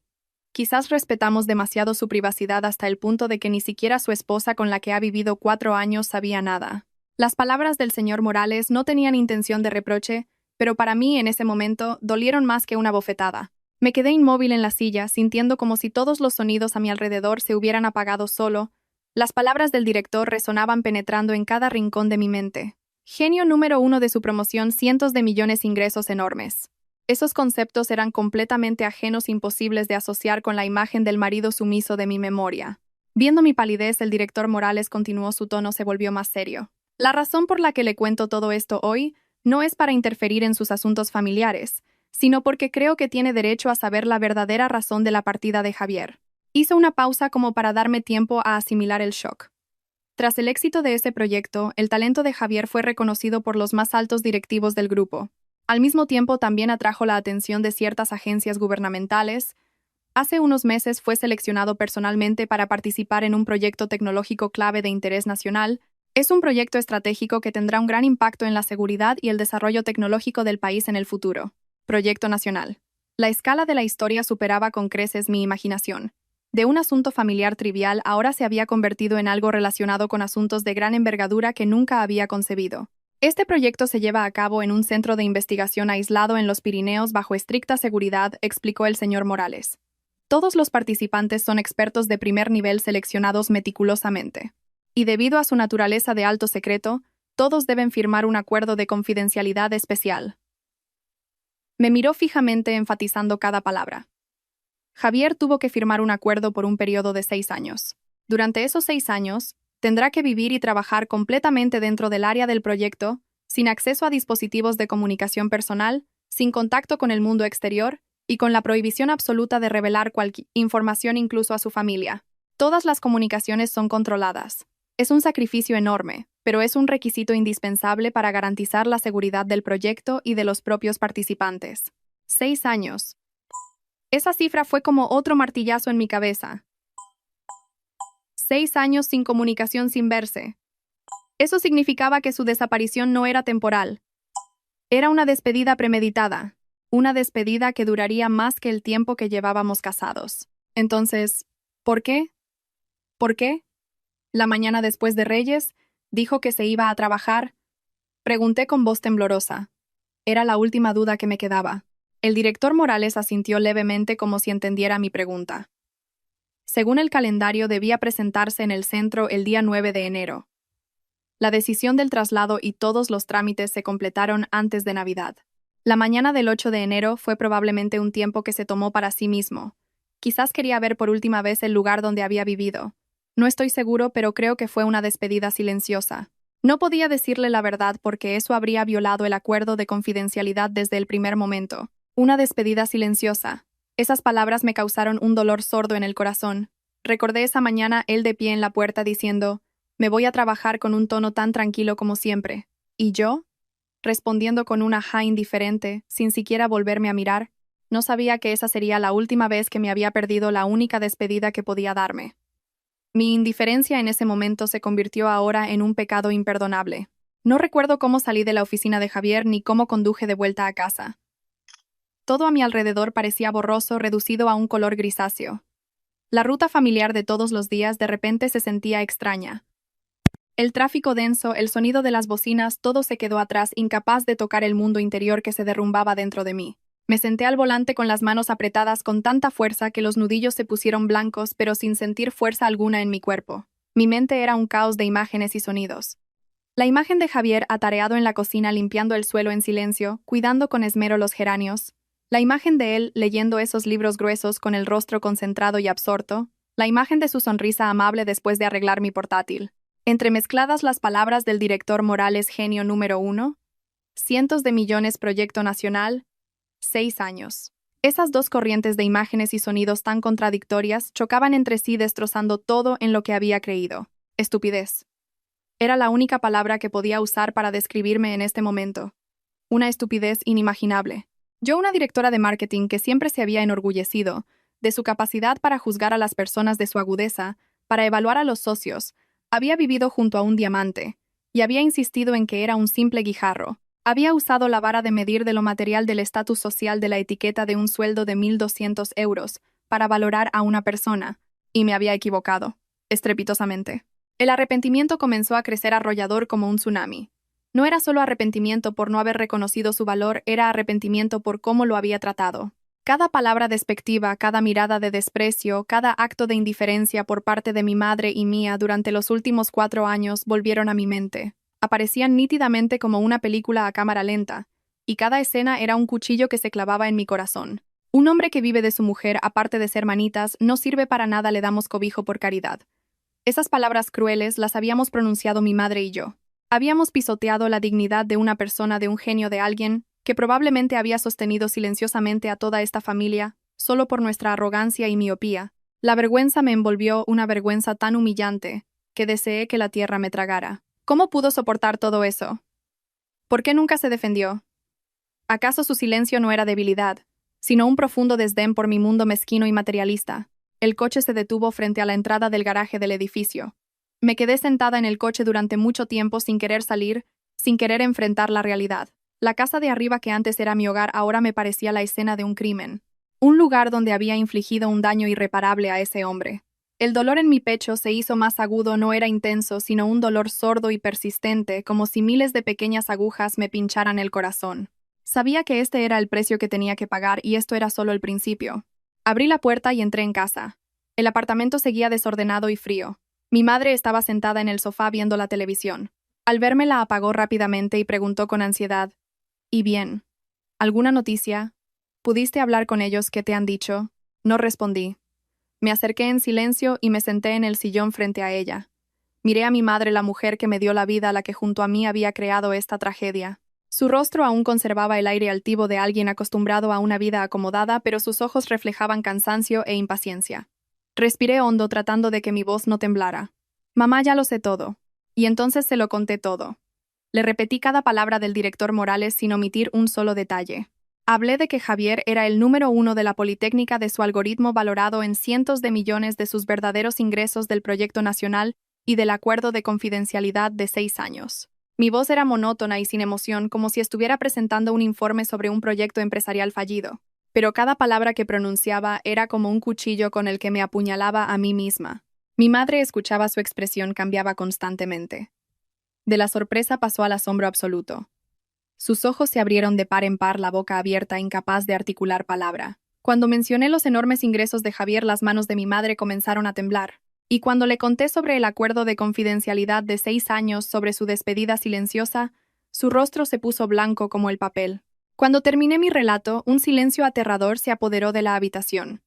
Quizás respetamos demasiado su privacidad hasta el punto de que ni siquiera su esposa con la que ha vivido 4 años sabía nada. Las palabras del señor Morales no tenían intención de reproche, pero para mí en ese momento dolieron más que una bofetada. Me quedé inmóvil en la silla, sintiendo como si todos los sonidos a mi alrededor se hubieran apagado solo. Las palabras del director resonaban penetrando en cada rincón de mi mente. Genio número 1 de su promoción, cientos de millones ingresos enormes. Esos conceptos eran completamente ajenos, imposibles de asociar con la imagen del marido sumiso de mi memoria. Viendo mi palidez, el director Morales continuó, su tono se volvió más serio. La razón por la que le cuento todo esto hoy no es para interferir en sus asuntos familiares, sino porque creo que tiene derecho a saber la verdadera razón de la partida de Javier. Hizo una pausa como para darme tiempo a asimilar el shock. Tras el éxito de ese proyecto, el talento de Javier fue reconocido por los más altos directivos del grupo. Al mismo tiempo, también atrajo la atención de ciertas agencias gubernamentales. Hace unos meses fue seleccionado personalmente para participar en un proyecto tecnológico clave de interés nacional. Es un proyecto estratégico que tendrá un gran impacto en la seguridad y el desarrollo tecnológico del país en el futuro. Proyecto nacional. La escala de la historia superaba con creces mi imaginación. De un asunto familiar trivial ahora se había convertido en algo relacionado con asuntos de gran envergadura que nunca había concebido. Este proyecto se lleva a cabo en un centro de investigación aislado en los Pirineos bajo estricta seguridad, explicó el señor Morales. Todos los participantes son expertos de primer nivel seleccionados meticulosamente. Y debido a su naturaleza de alto secreto, todos deben firmar un acuerdo de confidencialidad especial. Me miró fijamente, enfatizando cada palabra. Javier tuvo que firmar un acuerdo por un periodo de 6 años. Durante esos 6 años, tendrá que vivir y trabajar completamente dentro del área del proyecto, sin acceso a dispositivos de comunicación personal, sin contacto con el mundo exterior y con la prohibición absoluta de revelar cualquier información incluso a su familia. Todas las comunicaciones son controladas. Es un sacrificio enorme, pero es un requisito indispensable para garantizar la seguridad del proyecto y de los propios participantes. 6 años. Esa cifra fue como otro martillazo en mi cabeza. 6 años sin comunicación, sin verse. Eso significaba que su desaparición no era temporal. Era una despedida premeditada. Una despedida que duraría más que el tiempo que llevábamos casados. Entonces, ¿por qué? ¿Por qué? La mañana después de Reyes, dijo que se iba a trabajar. Pregunté con voz temblorosa. Era la última duda que me quedaba. El director Morales asintió levemente como si entendiera mi pregunta. Según el calendario, debía presentarse en el centro el día 9 de enero. La decisión del traslado y todos los trámites se completaron antes de Navidad. La mañana del 8 de enero fue probablemente un tiempo que se tomó para sí mismo. Quizás quería ver por última vez el lugar donde había vivido. No estoy seguro, pero creo que fue una despedida silenciosa. No podía decirle la verdad porque eso habría violado el acuerdo de confidencialidad desde el primer momento. Una despedida silenciosa. Esas palabras me causaron un dolor sordo en el corazón. Recordé esa mañana él de pie en la puerta diciendo, «Me voy a trabajar», con un tono tan tranquilo como siempre. ¿Y yo? Respondiendo con una ja indiferente, sin siquiera volverme a mirar. No sabía que esa sería la última vez que me había perdido la única despedida que podía darme. Mi indiferencia en ese momento se convirtió ahora en un pecado imperdonable. No recuerdo cómo salí de la oficina de Javier ni cómo conduje de vuelta a casa. Todo a mi alrededor parecía borroso, reducido a un color grisáceo. La ruta familiar de todos los días de repente se sentía extraña. El tráfico denso, el sonido de las bocinas, todo se quedó atrás, incapaz de tocar el mundo interior que se derrumbaba dentro de mí. Me senté al volante con las manos apretadas con tanta fuerza que los nudillos se pusieron blancos, pero sin sentir fuerza alguna en mi cuerpo. Mi mente era un caos de imágenes y sonidos. La imagen de Javier atareado en la cocina limpiando el suelo en silencio, cuidando con esmero los geranios. La imagen de él leyendo esos libros gruesos con el rostro concentrado y absorto. La imagen de su sonrisa amable después de arreglar mi portátil. Entremezcladas las palabras del director Morales, genio número 1. Cientos de millones, proyecto nacional. 6 años. Esas dos corrientes de imágenes y sonidos tan contradictorias chocaban entre sí destrozando todo en lo que había creído. Estupidez. Era la única palabra que podía usar para describirme en este momento. Una estupidez inimaginable. Yo, una directora de marketing que siempre se había enorgullecido de su capacidad para juzgar a las personas, de su agudeza, para evaluar a los socios, había vivido junto a un diamante, y había insistido en que era un simple guijarro. Había usado la vara de medir de lo material del estatus social de la etiqueta de un sueldo de 1.200 euros para valorar a una persona, y me había equivocado, estrepitosamente. El arrepentimiento comenzó a crecer arrollador como un tsunami. No era solo arrepentimiento por no haber reconocido su valor, era arrepentimiento por cómo lo había tratado. Cada palabra despectiva, cada mirada de desprecio, cada acto de indiferencia por parte de mi madre y mía durante los últimos 4 años volvieron a mi mente. Aparecían nítidamente como una película a cámara lenta, y cada escena era un cuchillo que se clavaba en mi corazón. Un hombre que vive de su mujer, aparte de ser manitas, no sirve para nada, le damos cobijo por caridad. Esas palabras crueles las habíamos pronunciado mi madre y yo. Habíamos pisoteado la dignidad de una persona, de un genio, de alguien que probablemente había sostenido silenciosamente a toda esta familia, solo por nuestra arrogancia y miopía. La vergüenza me envolvió, una vergüenza tan humillante, que deseé que la tierra me tragara. ¿Cómo pudo soportar todo eso? ¿Por qué nunca se defendió? ¿Acaso su silencio no era debilidad, sino un profundo desdén por mi mundo mezquino y materialista? El coche se detuvo frente a la entrada del garaje del edificio. Me quedé sentada en el coche durante mucho tiempo sin querer salir, sin querer enfrentar la realidad. La casa de arriba, que antes era mi hogar, ahora me parecía la escena de un crimen. Un lugar donde había infligido un daño irreparable a ese hombre. El dolor en mi pecho se hizo más agudo, no era intenso, sino un dolor sordo y persistente, como si miles de pequeñas agujas me pincharan el corazón. Sabía que este era el precio que tenía que pagar, y esto era solo el principio. Abrí la puerta y entré en casa. El apartamento seguía desordenado y frío. Mi madre estaba sentada en el sofá viendo la televisión. Al verme la apagó rápidamente y preguntó con ansiedad: ¿Y bien? ¿Alguna noticia? ¿Pudiste hablar con ellos? ¿Qué te han dicho? No respondí. Me acerqué en silencio y me senté en el sillón frente a ella. Miré a mi madre, la mujer que me dio la vida, la que junto a mí había creado esta tragedia. Su rostro aún conservaba el aire altivo de alguien acostumbrado a una vida acomodada, pero sus ojos reflejaban cansancio e impaciencia. Respiré hondo, tratando de que mi voz no temblara. Mamá, ya lo sé todo. Y entonces se lo conté todo. Le repetí cada palabra del director Morales sin omitir un solo detalle. Hablé de que Javier era el número 1 de la Politécnica, de su algoritmo valorado en cientos de millones, de sus verdaderos ingresos, del proyecto nacional y del acuerdo de confidencialidad de 6 años. Mi voz era monótona y sin emoción, como si estuviera presentando un informe sobre un proyecto empresarial fallido. Pero cada palabra que pronunciaba era como un cuchillo con el que me apuñalaba a mí misma. Mi madre escuchaba, su expresión cambiaba constantemente. De la sorpresa pasó al asombro absoluto. Sus ojos se abrieron de par en par, la boca abierta, incapaz de articular palabra. Cuando mencioné los enormes ingresos de Javier, las manos de mi madre comenzaron a temblar. Y cuando le conté sobre el acuerdo de confidencialidad de 6 años, sobre su despedida silenciosa, su rostro se puso blanco como el papel. Cuando terminé mi relato, un silencio aterrador se apoderó de la habitación.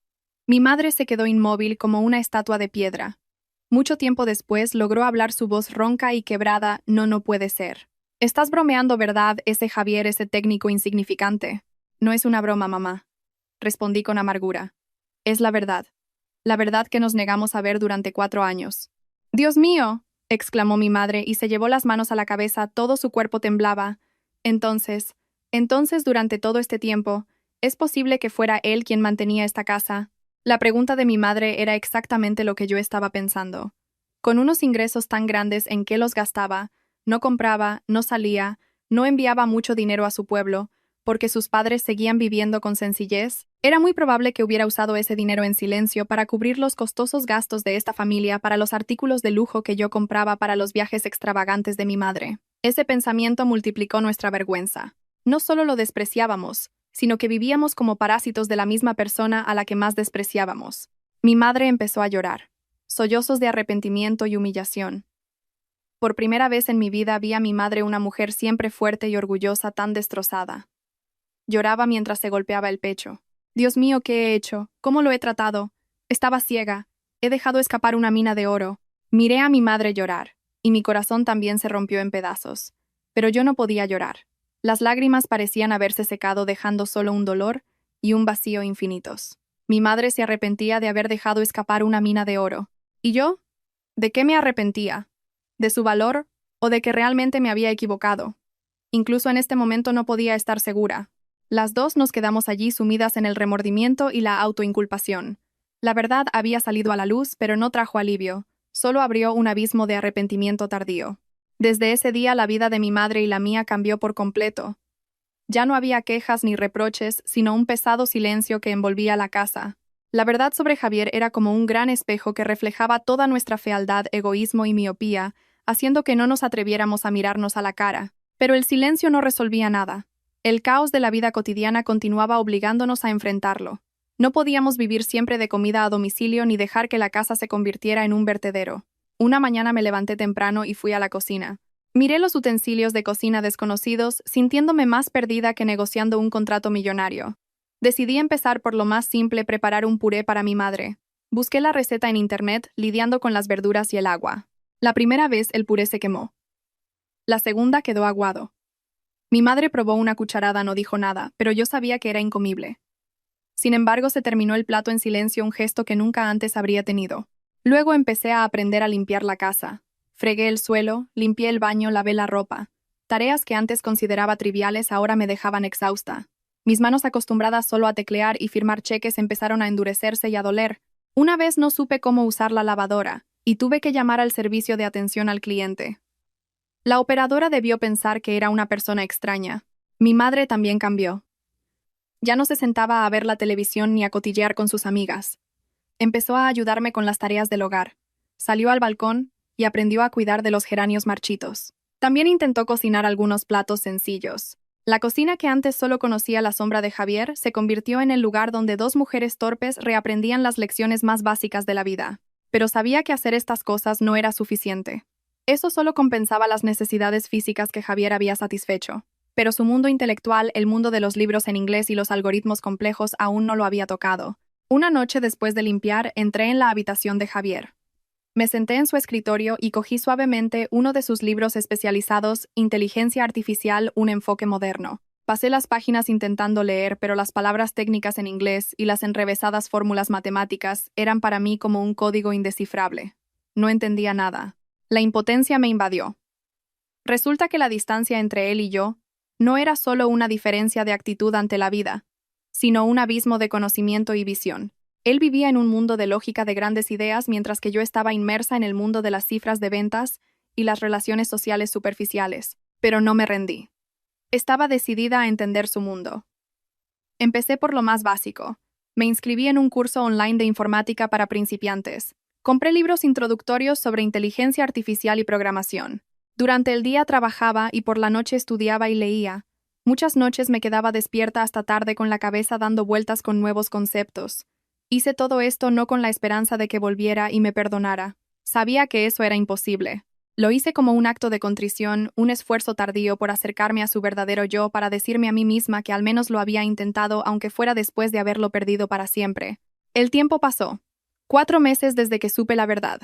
Mi madre se quedó inmóvil como una estatua de piedra. Mucho tiempo después logró hablar, su voz ronca y quebrada: no puede ser. Estás bromeando, ¿verdad? Ese Javier, ese técnico insignificante. No es una broma, mamá. Respondí con amargura. Es la verdad. La verdad que nos negamos a ver durante 4 años. ¡Dios mío!, exclamó mi madre y se llevó las manos a la cabeza, todo su cuerpo temblaba. Entonces, durante todo este tiempo, ¿es posible que fuera él quien mantenía esta casa? La pregunta de mi madre era exactamente lo que yo estaba pensando. Con unos ingresos tan grandes, ¿en qué los gastaba? No compraba, no salía, no enviaba mucho dinero a su pueblo, porque sus padres seguían viviendo con sencillez. Era muy probable que hubiera usado ese dinero en silencio para cubrir los costosos gastos de esta familia, para los artículos de lujo que yo compraba, para los viajes extravagantes de mi madre. Ese pensamiento multiplicó nuestra vergüenza. No solo lo despreciábamos, sino que vivíamos como parásitos de la misma persona a la que más despreciábamos. Mi madre empezó a llorar. Sollozos de arrepentimiento y humillación. Por primera vez en mi vida vi a mi madre, una mujer siempre fuerte y orgullosa, tan destrozada. Lloraba mientras se golpeaba el pecho. Dios mío, ¿qué he hecho? ¿Cómo lo he tratado? Estaba ciega. He dejado escapar una mina de oro. Miré a mi madre llorar, y mi corazón también se rompió en pedazos. Pero yo no podía llorar. Las lágrimas parecían haberse secado, dejando solo un dolor y un vacío infinitos. Mi madre se arrepentía de haber dejado escapar una mina de oro. ¿Y yo? ¿De qué me arrepentía? ¿De su valor o de que realmente me había equivocado? Incluso en este momento no podía estar segura. Las dos nos quedamos allí sumidas en el remordimiento y la autoinculpación. La verdad había salido a la luz, pero no trajo alivio, solo abrió un abismo de arrepentimiento tardío. Desde ese día la vida de mi madre y la mía cambió por completo. Ya no había quejas ni reproches, sino un pesado silencio que envolvía la casa. La verdad sobre Javier era como un gran espejo que reflejaba toda nuestra fealdad, egoísmo y miopía, haciendo que no nos atreviéramos a mirarnos a la cara. Pero el silencio no resolvía nada. El caos de la vida cotidiana continuaba obligándonos a enfrentarlo. No podíamos vivir siempre de comida a domicilio ni dejar que la casa se convirtiera en un vertedero. Una mañana me levanté temprano y fui a la cocina. Miré los utensilios de cocina desconocidos, sintiéndome más perdida que negociando un contrato millonario. Decidí empezar por lo más simple, preparar un puré para mi madre. Busqué la receta en internet, lidiando con las verduras y el agua. La primera vez el puré se quemó. La segunda quedó aguado. Mi madre probó una cucharada, no dijo nada, pero yo sabía que era incomible. Sin embargo, se terminó el plato en silencio, un gesto que nunca antes habría tenido. Luego empecé a aprender a limpiar la casa. Fregué el suelo, limpié el baño, lavé la ropa. Tareas que antes consideraba triviales ahora me dejaban exhausta. Mis manos, acostumbradas solo a teclear y firmar cheques, empezaron a endurecerse y a doler. Una vez no supe cómo usar la lavadora, y tuve que llamar al servicio de atención al cliente. La operadora debió pensar que era una persona extraña. Mi madre también cambió. Ya no se sentaba a ver la televisión ni a cotillear con sus amigas. Empezó a ayudarme con las tareas del hogar. Salió al balcón y aprendió a cuidar de los geranios marchitos. También intentó cocinar algunos platos sencillos. La cocina, que antes solo conocía la sombra de Javier, se convirtió en el lugar donde dos mujeres torpes reaprendían las lecciones más básicas de la vida. Pero sabía que hacer estas cosas no era suficiente. Eso solo compensaba las necesidades físicas que Javier había satisfecho. Pero su mundo intelectual, el mundo de los libros en inglés y los algoritmos complejos, aún no lo había tocado. Una noche, después de limpiar, entré en la habitación de Javier. Me senté en su escritorio y cogí suavemente uno de sus libros especializados, Inteligencia Artificial, un enfoque moderno. Pasé las páginas intentando leer, pero las palabras técnicas en inglés y las enrevesadas fórmulas matemáticas eran para mí como un código indescifrable. No entendía nada. La impotencia me invadió. Resulta que la distancia entre él y yo no era solo una diferencia de actitud ante la vida, sino un abismo de conocimiento y visión. Él vivía en un mundo de lógica, de grandes ideas, mientras que yo estaba inmersa en el mundo de las cifras de ventas y las relaciones sociales superficiales. Pero no me rendí. Estaba decidida a entender su mundo. Empecé por lo más básico. Me inscribí en un curso online de informática para principiantes. Compré libros introductorios sobre inteligencia artificial y programación. Durante el día trabajaba y por la noche estudiaba y leía. Muchas noches me quedaba despierta hasta tarde con la cabeza dando vueltas con nuevos conceptos. Hice todo esto no con la esperanza de que volviera y me perdonara. Sabía que eso era imposible. Lo hice como un acto de contrición, un esfuerzo tardío por acercarme a su verdadero yo, para decirme a mí misma que al menos lo había intentado, aunque fuera después de haberlo perdido para siempre. El tiempo pasó. 4 meses desde que supe la verdad.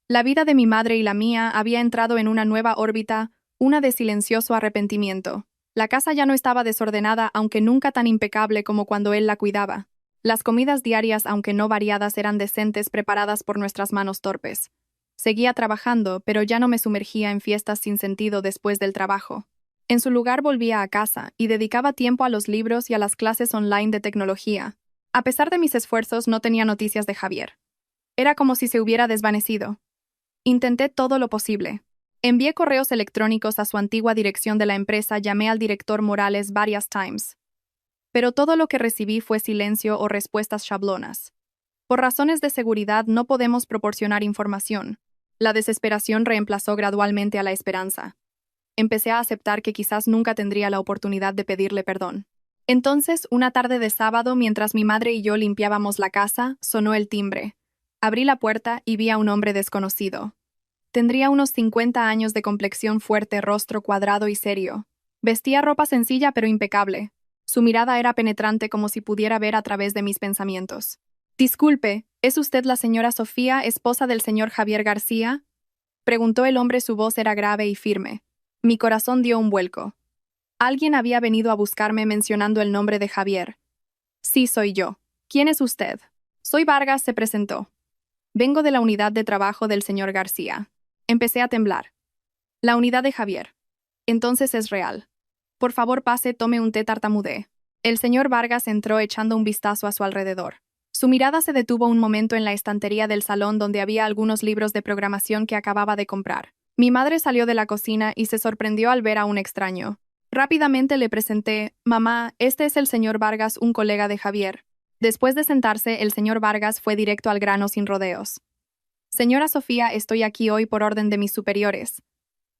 La vida de mi madre y la mía había entrado en una nueva órbita, una de silencioso arrepentimiento. La casa ya no estaba desordenada, aunque nunca tan impecable como cuando él la cuidaba. Las comidas diarias, aunque no variadas, eran decentes, preparadas por nuestras manos torpes. Seguía trabajando, pero ya no me sumergía en fiestas sin sentido después del trabajo. En su lugar volvía a casa y dedicaba tiempo a los libros y a las clases online de tecnología. A pesar de mis esfuerzos, no tenía noticias de Javier. Era como si se hubiera desvanecido. Intenté todo lo posible. Envié correos electrónicos a su antigua dirección de la empresa, llamé al director Morales varias times. Pero todo lo que recibí fue silencio o respuestas shablonas. Por razones de seguridad no podemos proporcionar información. La desesperación reemplazó gradualmente a la esperanza. Empecé a aceptar que quizás nunca tendría la oportunidad de pedirle perdón. Entonces, una tarde de sábado, mientras mi madre y yo limpiábamos la casa, sonó el timbre. Abrí la puerta y vi a un hombre desconocido. Tendría unos 50 años, de complexión fuerte, rostro cuadrado y serio. Vestía ropa sencilla pero impecable. Su mirada era penetrante, como si pudiera ver a través de mis pensamientos. «Disculpe, ¿es usted la señora Sofía, esposa del señor Javier García?», preguntó el hombre. Su voz era grave y firme. Mi corazón dio un vuelco. Alguien había venido a buscarme mencionando el nombre de Javier. Sí, soy yo. ¿Quién es usted? Soy Vargas, se presentó. Vengo de la unidad de trabajo del señor García. Empecé a temblar. La unidad de Javier. Entonces es real. Por favor, pase, tome un té, tartamudeé. El señor Vargas entró echando un vistazo a su alrededor. Su mirada se detuvo un momento en la estantería del salón donde había algunos libros de programación que acababa de comprar. Mi madre salió de la cocina y se sorprendió al ver a un extraño. Rápidamente le presenté, mamá, este es el señor Vargas, un colega de Javier. Después de sentarse, el señor Vargas fue directo al grano sin rodeos. Señora Sofía, estoy aquí hoy por orden de mis superiores.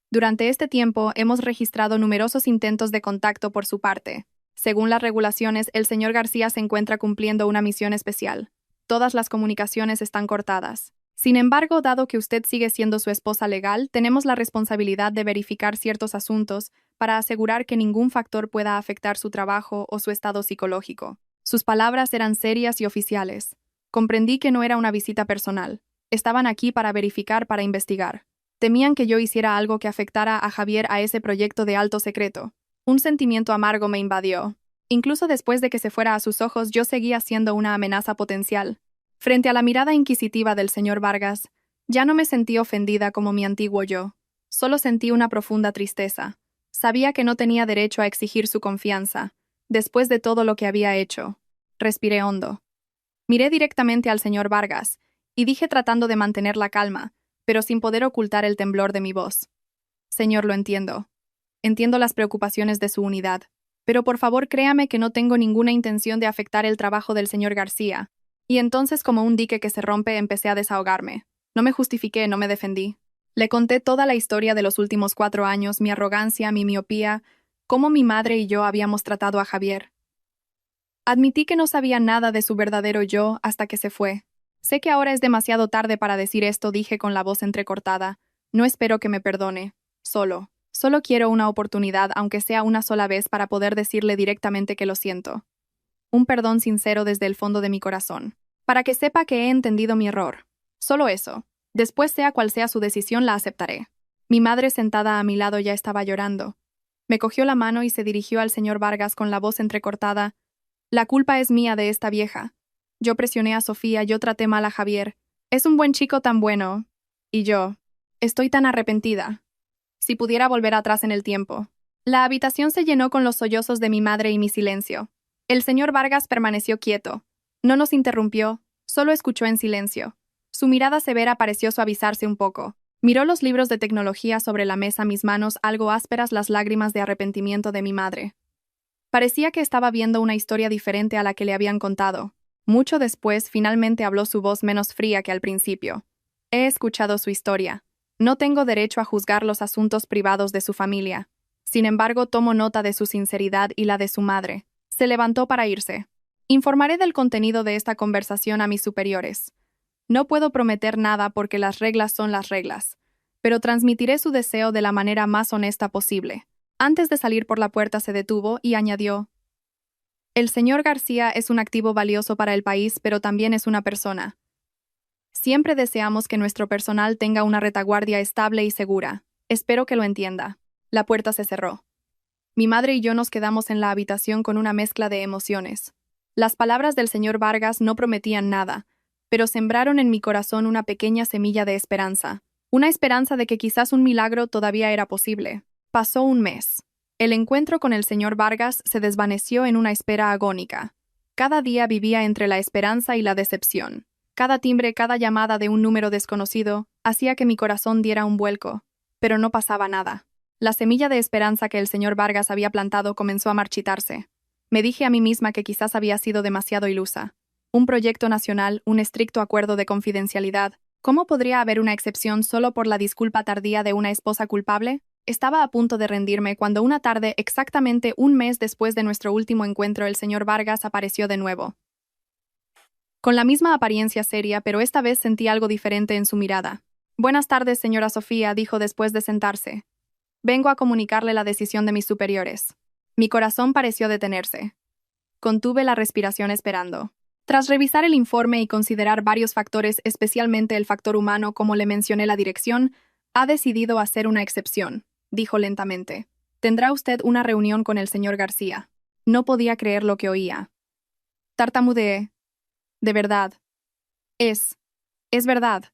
Durante este tiempo hemos registrado numerosos intentos de contacto por su parte. Según las regulaciones, el señor García se encuentra cumpliendo una misión especial. Todas las comunicaciones están cortadas. Sin embargo, dado que usted sigue siendo su esposa legal, tenemos la responsabilidad de verificar ciertos asuntos para asegurar que ningún factor pueda afectar su trabajo o su estado psicológico. Sus palabras eran serias y oficiales. Comprendí que no era una visita personal. Estaban aquí para verificar, para investigar. Temían que yo hiciera algo que afectara a Javier a ese proyecto de alto secreto. Un sentimiento amargo me invadió. Incluso después de que se fuera a sus ojos, yo seguía siendo una amenaza potencial. Frente a la mirada inquisitiva del señor Vargas, ya no me sentí ofendida como mi antiguo yo. Solo sentí una profunda tristeza. Sabía que no tenía derecho a exigir su confianza, después de todo lo que había hecho. Respiré hondo. Miré directamente al señor Vargas, y dije tratando de mantener la calma, pero sin poder ocultar el temblor de mi voz. Señor, lo entiendo. Entiendo las preocupaciones de su unidad, pero por favor créame que no tengo ninguna intención de afectar el trabajo del señor García. Y entonces, como un dique que se rompe, empecé a desahogarme. No me justifiqué, no me defendí. Le conté toda la historia de los últimos 4 años, mi arrogancia, mi miopía, cómo mi madre y yo habíamos tratado a Javier. Admití que no sabía nada de su verdadero yo hasta que se fue. Sé que ahora es demasiado tarde para decir esto, dije con la voz entrecortada. No espero que me perdone. Solo quiero una oportunidad, aunque sea una sola vez, para poder decirle directamente que lo siento. Un perdón sincero desde el fondo de mi corazón. Para que sepa que he entendido mi error. Solo eso. Después, sea cual sea su decisión, la aceptaré. Mi madre, sentada a mi lado, ya estaba llorando. Me cogió la mano y se dirigió al señor Vargas con la voz entrecortada. La culpa es mía de esta vieja. Yo presioné a Sofía, yo traté mal a Javier. Es un buen chico tan bueno. Y yo. Estoy tan arrepentida. Si pudiera volver atrás en el tiempo. La habitación se llenó con los sollozos de mi madre y mi silencio. El señor Vargas permaneció quieto. No nos interrumpió, solo escuchó en silencio. Su mirada severa pareció suavizarse un poco. Miró los libros de tecnología sobre la mesa, mis manos algo ásperas, las lágrimas de arrepentimiento de mi madre. Parecía que estaba viendo una historia diferente a la que le habían contado. Mucho después, finalmente habló, su voz menos fría que al principio. He escuchado su historia. No tengo derecho a juzgar los asuntos privados de su familia. Sin embargo, tomo nota de su sinceridad y la de su madre. Se levantó para irse. Informaré del contenido de esta conversación a mis superiores. No puedo prometer nada porque las reglas son las reglas, pero transmitiré su deseo de la manera más honesta posible. Antes de salir por la puerta se detuvo y añadió: el señor García es un activo valioso para el país, pero también es una persona. Siempre deseamos que nuestro personal tenga una retaguardia estable y segura. Espero que lo entienda. La puerta se cerró. Mi madre y yo nos quedamos en la habitación con una mezcla de emociones. Las palabras del señor Vargas no prometían nada, pero sembraron en mi corazón una pequeña semilla de esperanza. Una esperanza de que quizás un milagro todavía era posible. Pasó un mes. El encuentro con el señor Vargas se desvaneció en una espera agónica. Cada día vivía entre la esperanza y la decepción. Cada timbre, cada llamada de un número desconocido hacía que mi corazón diera un vuelco, pero no pasaba nada. La semilla de esperanza que el señor Vargas había plantado comenzó a marchitarse. Me dije a mí misma que quizás había sido demasiado ilusa. Un proyecto nacional, un estricto acuerdo de confidencialidad. ¿Cómo podría haber una excepción solo por la disculpa tardía de una esposa culpable? Estaba a punto de rendirme cuando una tarde, exactamente un mes después de nuestro último encuentro, el señor Vargas apareció de nuevo. Con la misma apariencia seria, pero esta vez sentí algo diferente en su mirada. Buenas tardes, señora Sofía, dijo después de sentarse. Vengo a comunicarle la decisión de mis superiores. Mi corazón pareció detenerse. Contuve la respiración esperando. Tras revisar el informe y considerar varios factores, especialmente el factor humano, como le mencioné, la dirección, ha decidido hacer una excepción, dijo lentamente. Tendrá usted una reunión con el señor García. No podía creer lo que oía. Tartamudeé. De verdad. Es. Es verdad.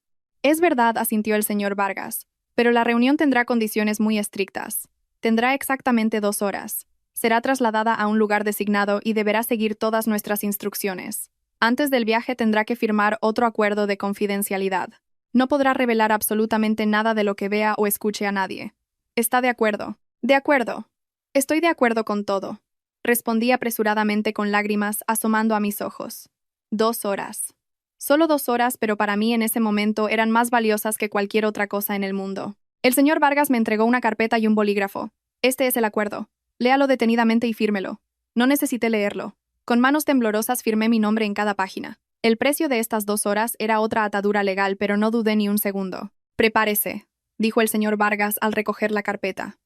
Es verdad, asintió el señor Vargas. Pero la reunión tendrá condiciones muy estrictas. Tendrá exactamente 2 horas. Será trasladada a un lugar designado y deberá seguir todas nuestras instrucciones. Antes del viaje tendrá que firmar otro acuerdo de confidencialidad. No podrá revelar absolutamente nada de lo que vea o escuche a nadie. ¿Está de acuerdo? De acuerdo. Estoy de acuerdo con todo. Respondí apresuradamente con lágrimas asomando a mis ojos. 2 horas. Solo 2 horas, pero para mí en ese momento eran más valiosas que cualquier otra cosa en el mundo. El señor Vargas me entregó una carpeta y un bolígrafo. Este es el acuerdo. Léalo detenidamente y fírmelo. No necesité leerlo. Con manos temblorosas firmé mi nombre en cada página. El precio de estas 2 horas era otra atadura legal, pero no dudé ni un segundo. Prepárese, dijo el señor Vargas al recoger la carpeta.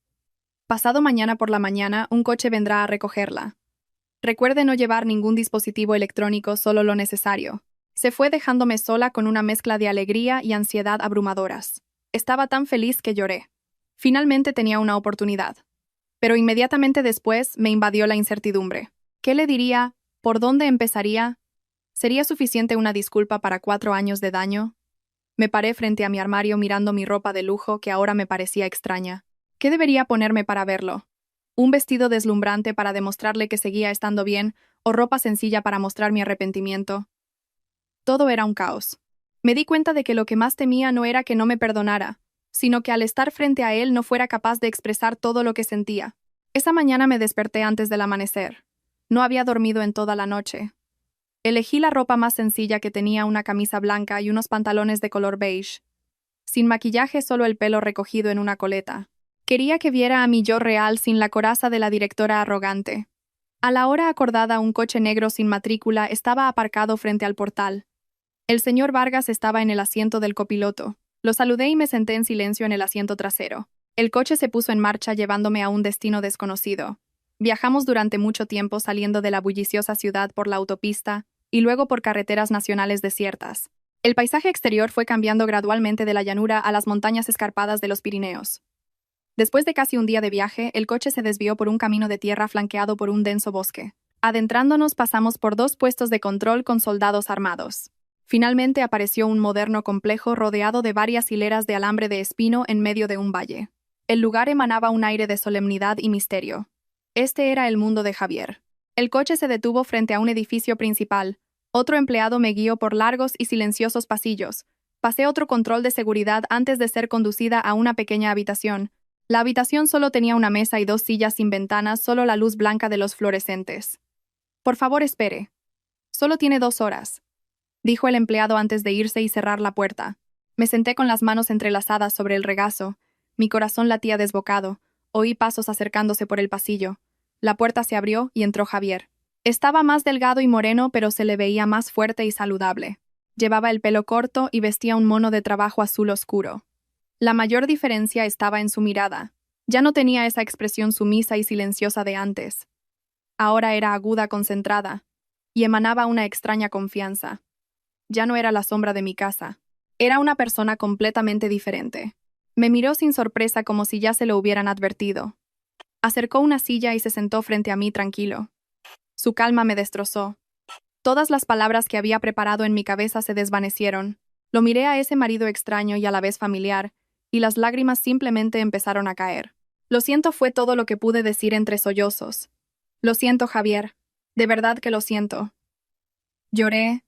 Pasado mañana por la mañana, un coche vendrá a recogerla. Recuerde no llevar ningún dispositivo electrónico, solo lo necesario. Se fue dejándome sola con una mezcla de alegría y ansiedad abrumadoras. Estaba tan feliz que lloré. Finalmente tenía una oportunidad. Pero inmediatamente después me invadió la incertidumbre. ¿Qué le diría? ¿Por dónde empezaría? ¿Sería suficiente una disculpa para 4 años de daño? Me paré frente a mi armario mirando mi ropa de lujo que ahora me parecía extraña. ¿Qué debería ponerme para verlo? ¿Un vestido deslumbrante para demostrarle que seguía estando bien o ropa sencilla para mostrar mi arrepentimiento? Todo era un caos. Me di cuenta de que lo que más temía no era que no me perdonara, sino que al estar frente a él no fuera capaz de expresar todo lo que sentía. Esa mañana me desperté antes del amanecer. No había dormido en toda la noche. Elegí la ropa más sencilla, que tenía una camisa blanca y unos pantalones de color beige. Sin maquillaje, solo el pelo recogido en una coleta. Quería que viera a mi yo real sin la coraza de la directora arrogante. A la hora acordada, un coche negro sin matrícula estaba aparcado frente al portal. El señor Vargas estaba en el asiento del copiloto. Lo saludé y me senté en silencio en el asiento trasero. El coche se puso en marcha llevándome a un destino desconocido. Viajamos durante mucho tiempo saliendo de la bulliciosa ciudad por la autopista y luego por carreteras nacionales desiertas. El paisaje exterior fue cambiando gradualmente de la llanura a las montañas escarpadas de los Pirineos. Después de casi un día de viaje, el coche se desvió por un camino de tierra flanqueado por un denso bosque. Adentrándonos, pasamos por 2 puestos de control con soldados armados. Finalmente apareció un moderno complejo rodeado de varias hileras de alambre de espino en medio de un valle. El lugar emanaba un aire de solemnidad y misterio. Este era el mundo de Javier. El coche se detuvo frente a un edificio principal. Otro empleado me guió por largos y silenciosos pasillos. Pasé otro control de seguridad antes de ser conducida a una pequeña habitación. La habitación solo tenía una mesa y 2 sillas sin ventanas, solo la luz blanca de los fluorescentes. Por favor, espere. Solo tiene 2 horas, dijo el empleado antes de irse y cerrar la puerta. Me senté con las manos entrelazadas sobre el regazo. Mi corazón latía desbocado. Oí pasos acercándose por el pasillo. La puerta se abrió y entró Javier. Estaba más delgado y moreno, pero se le veía más fuerte y saludable. Llevaba el pelo corto y vestía un mono de trabajo azul oscuro. La mayor diferencia estaba en su mirada. Ya no tenía esa expresión sumisa y silenciosa de antes. Ahora era aguda, concentrada, y emanaba una extraña confianza. Ya no era la sombra de mi casa. Era una persona completamente diferente. Me miró sin sorpresa, como si ya se lo hubieran advertido. Acercó una silla y se sentó frente a mí tranquilo. Su calma me destrozó. Todas las palabras que había preparado en mi cabeza se desvanecieron. Lo miré a ese marido extraño y a la vez familiar, y las lágrimas simplemente empezaron a caer. Lo siento, fue todo lo que pude decir entre sollozos. Lo siento, Javier. De verdad que lo siento. Lloré,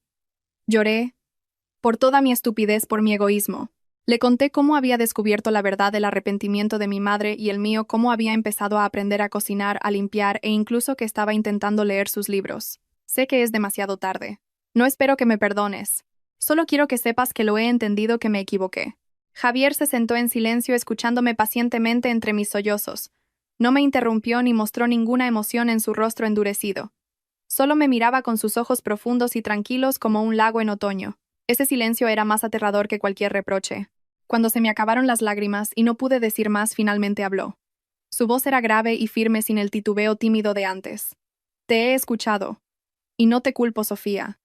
por toda mi estupidez, por mi egoísmo. Le conté cómo había descubierto la verdad del arrepentimiento de mi madre y el mío, cómo había empezado a aprender a cocinar, a limpiar e incluso que estaba intentando leer sus libros. Sé que es demasiado tarde. No espero que me perdones. Solo quiero que sepas que lo he entendido, que me equivoqué. Javier se sentó en silencio, escuchándome pacientemente entre mis sollozos. No me interrumpió ni mostró ninguna emoción en su rostro endurecido. Solo me miraba con sus ojos profundos y tranquilos como un lago en otoño. Ese silencio era más aterrador que cualquier reproche. Cuando se me acabaron las lágrimas y no pude decir más, finalmente habló. Su voz era grave y firme, sin el titubeo tímido de antes. Te he escuchado. Y no te culpo, Sofía.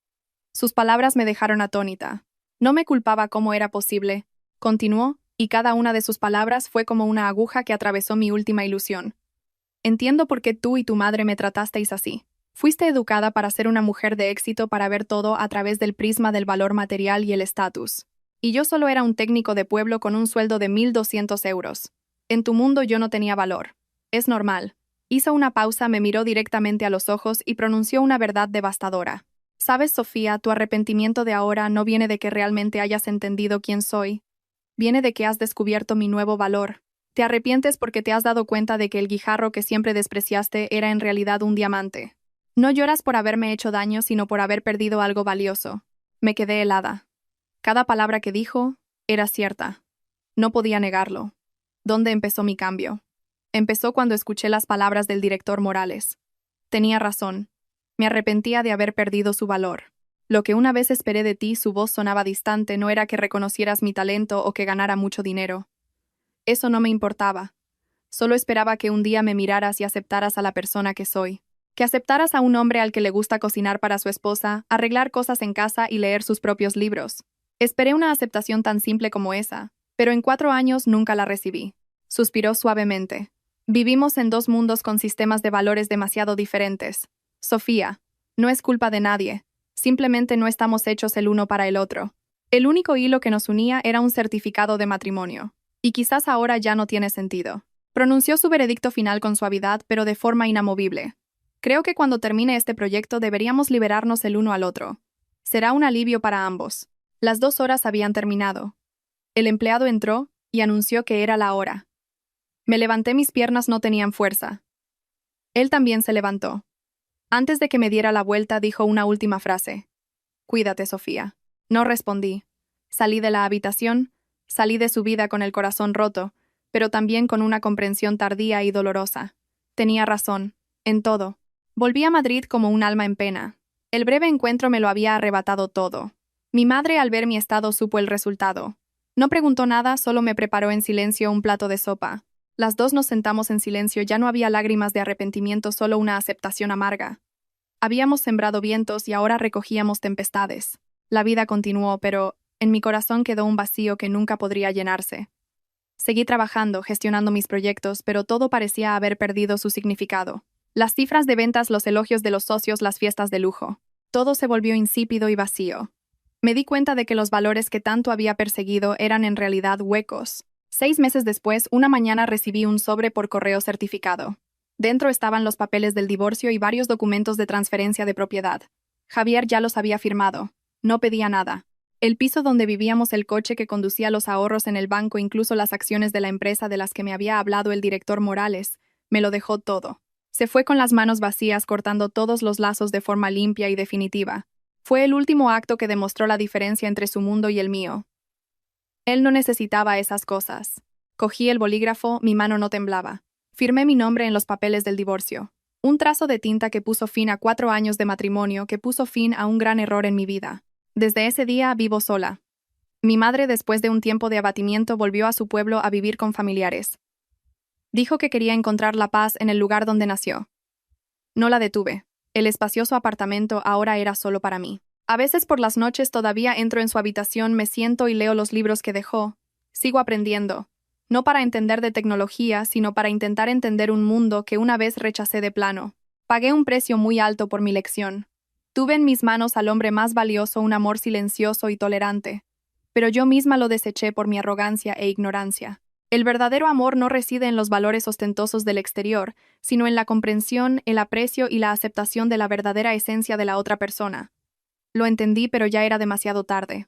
Sus palabras me dejaron atónita. No me culpaba. ¿Cómo era posible? Continuó, y cada una de sus palabras fue como una aguja que atravesó mi última ilusión. Entiendo por qué tú y tu madre me tratasteis así. Fuiste educada para ser una mujer de éxito, para ver todo a través del prisma del valor material y el estatus. Y yo solo era un técnico de pueblo con un sueldo de 1.200 euros. En tu mundo yo no tenía valor. Es normal. Hizo una pausa, me miró directamente a los ojos y pronunció una verdad devastadora. Sabes, Sofía, tu arrepentimiento de ahora no viene de que realmente hayas entendido quién soy. Viene de que has descubierto mi nuevo valor. Te arrepientes porque te has dado cuenta de que el guijarro que siempre despreciaste era en realidad un diamante. No lloras por haberme hecho daño, sino por haber perdido algo valioso. Me quedé helada. Cada palabra que dijo era cierta. No podía negarlo. ¿Dónde empezó mi cambio? Empezó cuando escuché las palabras del director Morales. Tenía razón. Me arrepentía de haber perdido su valor. Lo que una vez esperé de ti, su voz sonaba distante, no era que reconocieras mi talento o que ganara mucho dinero. Eso no me importaba. Solo esperaba que un día me miraras y aceptaras a la persona que soy. Que aceptaras a un hombre al que le gusta cocinar para su esposa, arreglar cosas en casa y leer sus propios libros. Esperé una aceptación tan simple como esa, pero en 4 años nunca la recibí. Suspiró suavemente. Vivimos en 2 mundos con sistemas de valores demasiado diferentes. Sofía, no es culpa de nadie. Simplemente no estamos hechos el uno para el otro. El único hilo que nos unía era un certificado de matrimonio. Y quizás ahora ya no tiene sentido. Pronunció su veredicto final con suavidad, pero de forma inamovible. Creo que cuando termine este proyecto deberíamos liberarnos el uno al otro. Será un alivio para ambos. Las 2 horas habían terminado. El empleado entró y anunció que era la hora. Me levanté, mis piernas no tenían fuerza. Él también se levantó. Antes de que me diera la vuelta, dijo una última frase. Cuídate, Sofía. No respondí. Salí de la habitación, salí de su vida con el corazón roto, pero también con una comprensión tardía y dolorosa. Tenía razón, en todo. Volví a Madrid como un alma en pena. El breve encuentro me lo había arrebatado todo. Mi madre, al ver mi estado, supo el resultado. No preguntó nada, solo me preparó en silencio un plato de sopa. Las 2 nos sentamos en silencio, ya no había lágrimas de arrepentimiento, solo una aceptación amarga. Habíamos sembrado vientos y ahora recogíamos tempestades. La vida continuó, pero en mi corazón quedó un vacío que nunca podría llenarse. Seguí trabajando, gestionando mis proyectos, pero todo parecía haber perdido su significado. Las cifras de ventas, los elogios de los socios, las fiestas de lujo. Todo se volvió insípido y vacío. Me di cuenta de que los valores que tanto había perseguido eran en realidad huecos. 6 meses después, una mañana recibí un sobre por correo certificado. Dentro estaban los papeles del divorcio y varios documentos de transferencia de propiedad. Javier ya los había firmado. No pedía nada. El piso donde vivíamos, el coche que conducía, los ahorros en el banco, incluso las acciones de la empresa de las que me había hablado el director Morales, me lo dejó todo. Se fue con las manos vacías, cortando todos los lazos de forma limpia y definitiva. Fue el último acto que demostró la diferencia entre su mundo y el mío. Él no necesitaba esas cosas. Cogí el bolígrafo, mi mano no temblaba. Firmé mi nombre en los papeles del divorcio. Un trazo de tinta que puso fin a 4 años de matrimonio, que puso fin a un gran error en mi vida. Desde ese día vivo sola. Mi madre, después de un tiempo de abatimiento, volvió a su pueblo a vivir con familiares. Dijo que quería encontrar la paz en el lugar donde nació. No la detuve. El espacioso apartamento ahora era solo para mí. A veces por las noches todavía entro en su habitación, me siento y leo los libros que dejó. Sigo aprendiendo. No para entender de tecnología, sino para intentar entender un mundo que una vez rechacé de plano. Pagué un precio muy alto por mi lección. Tuve en mis manos al hombre más valioso, un amor silencioso y tolerante. Pero yo misma lo deseché por mi arrogancia e ignorancia. El verdadero amor no reside en los valores ostentosos del exterior, sino en la comprensión, el aprecio y la aceptación de la verdadera esencia de la otra persona. Lo entendí, pero ya era demasiado tarde.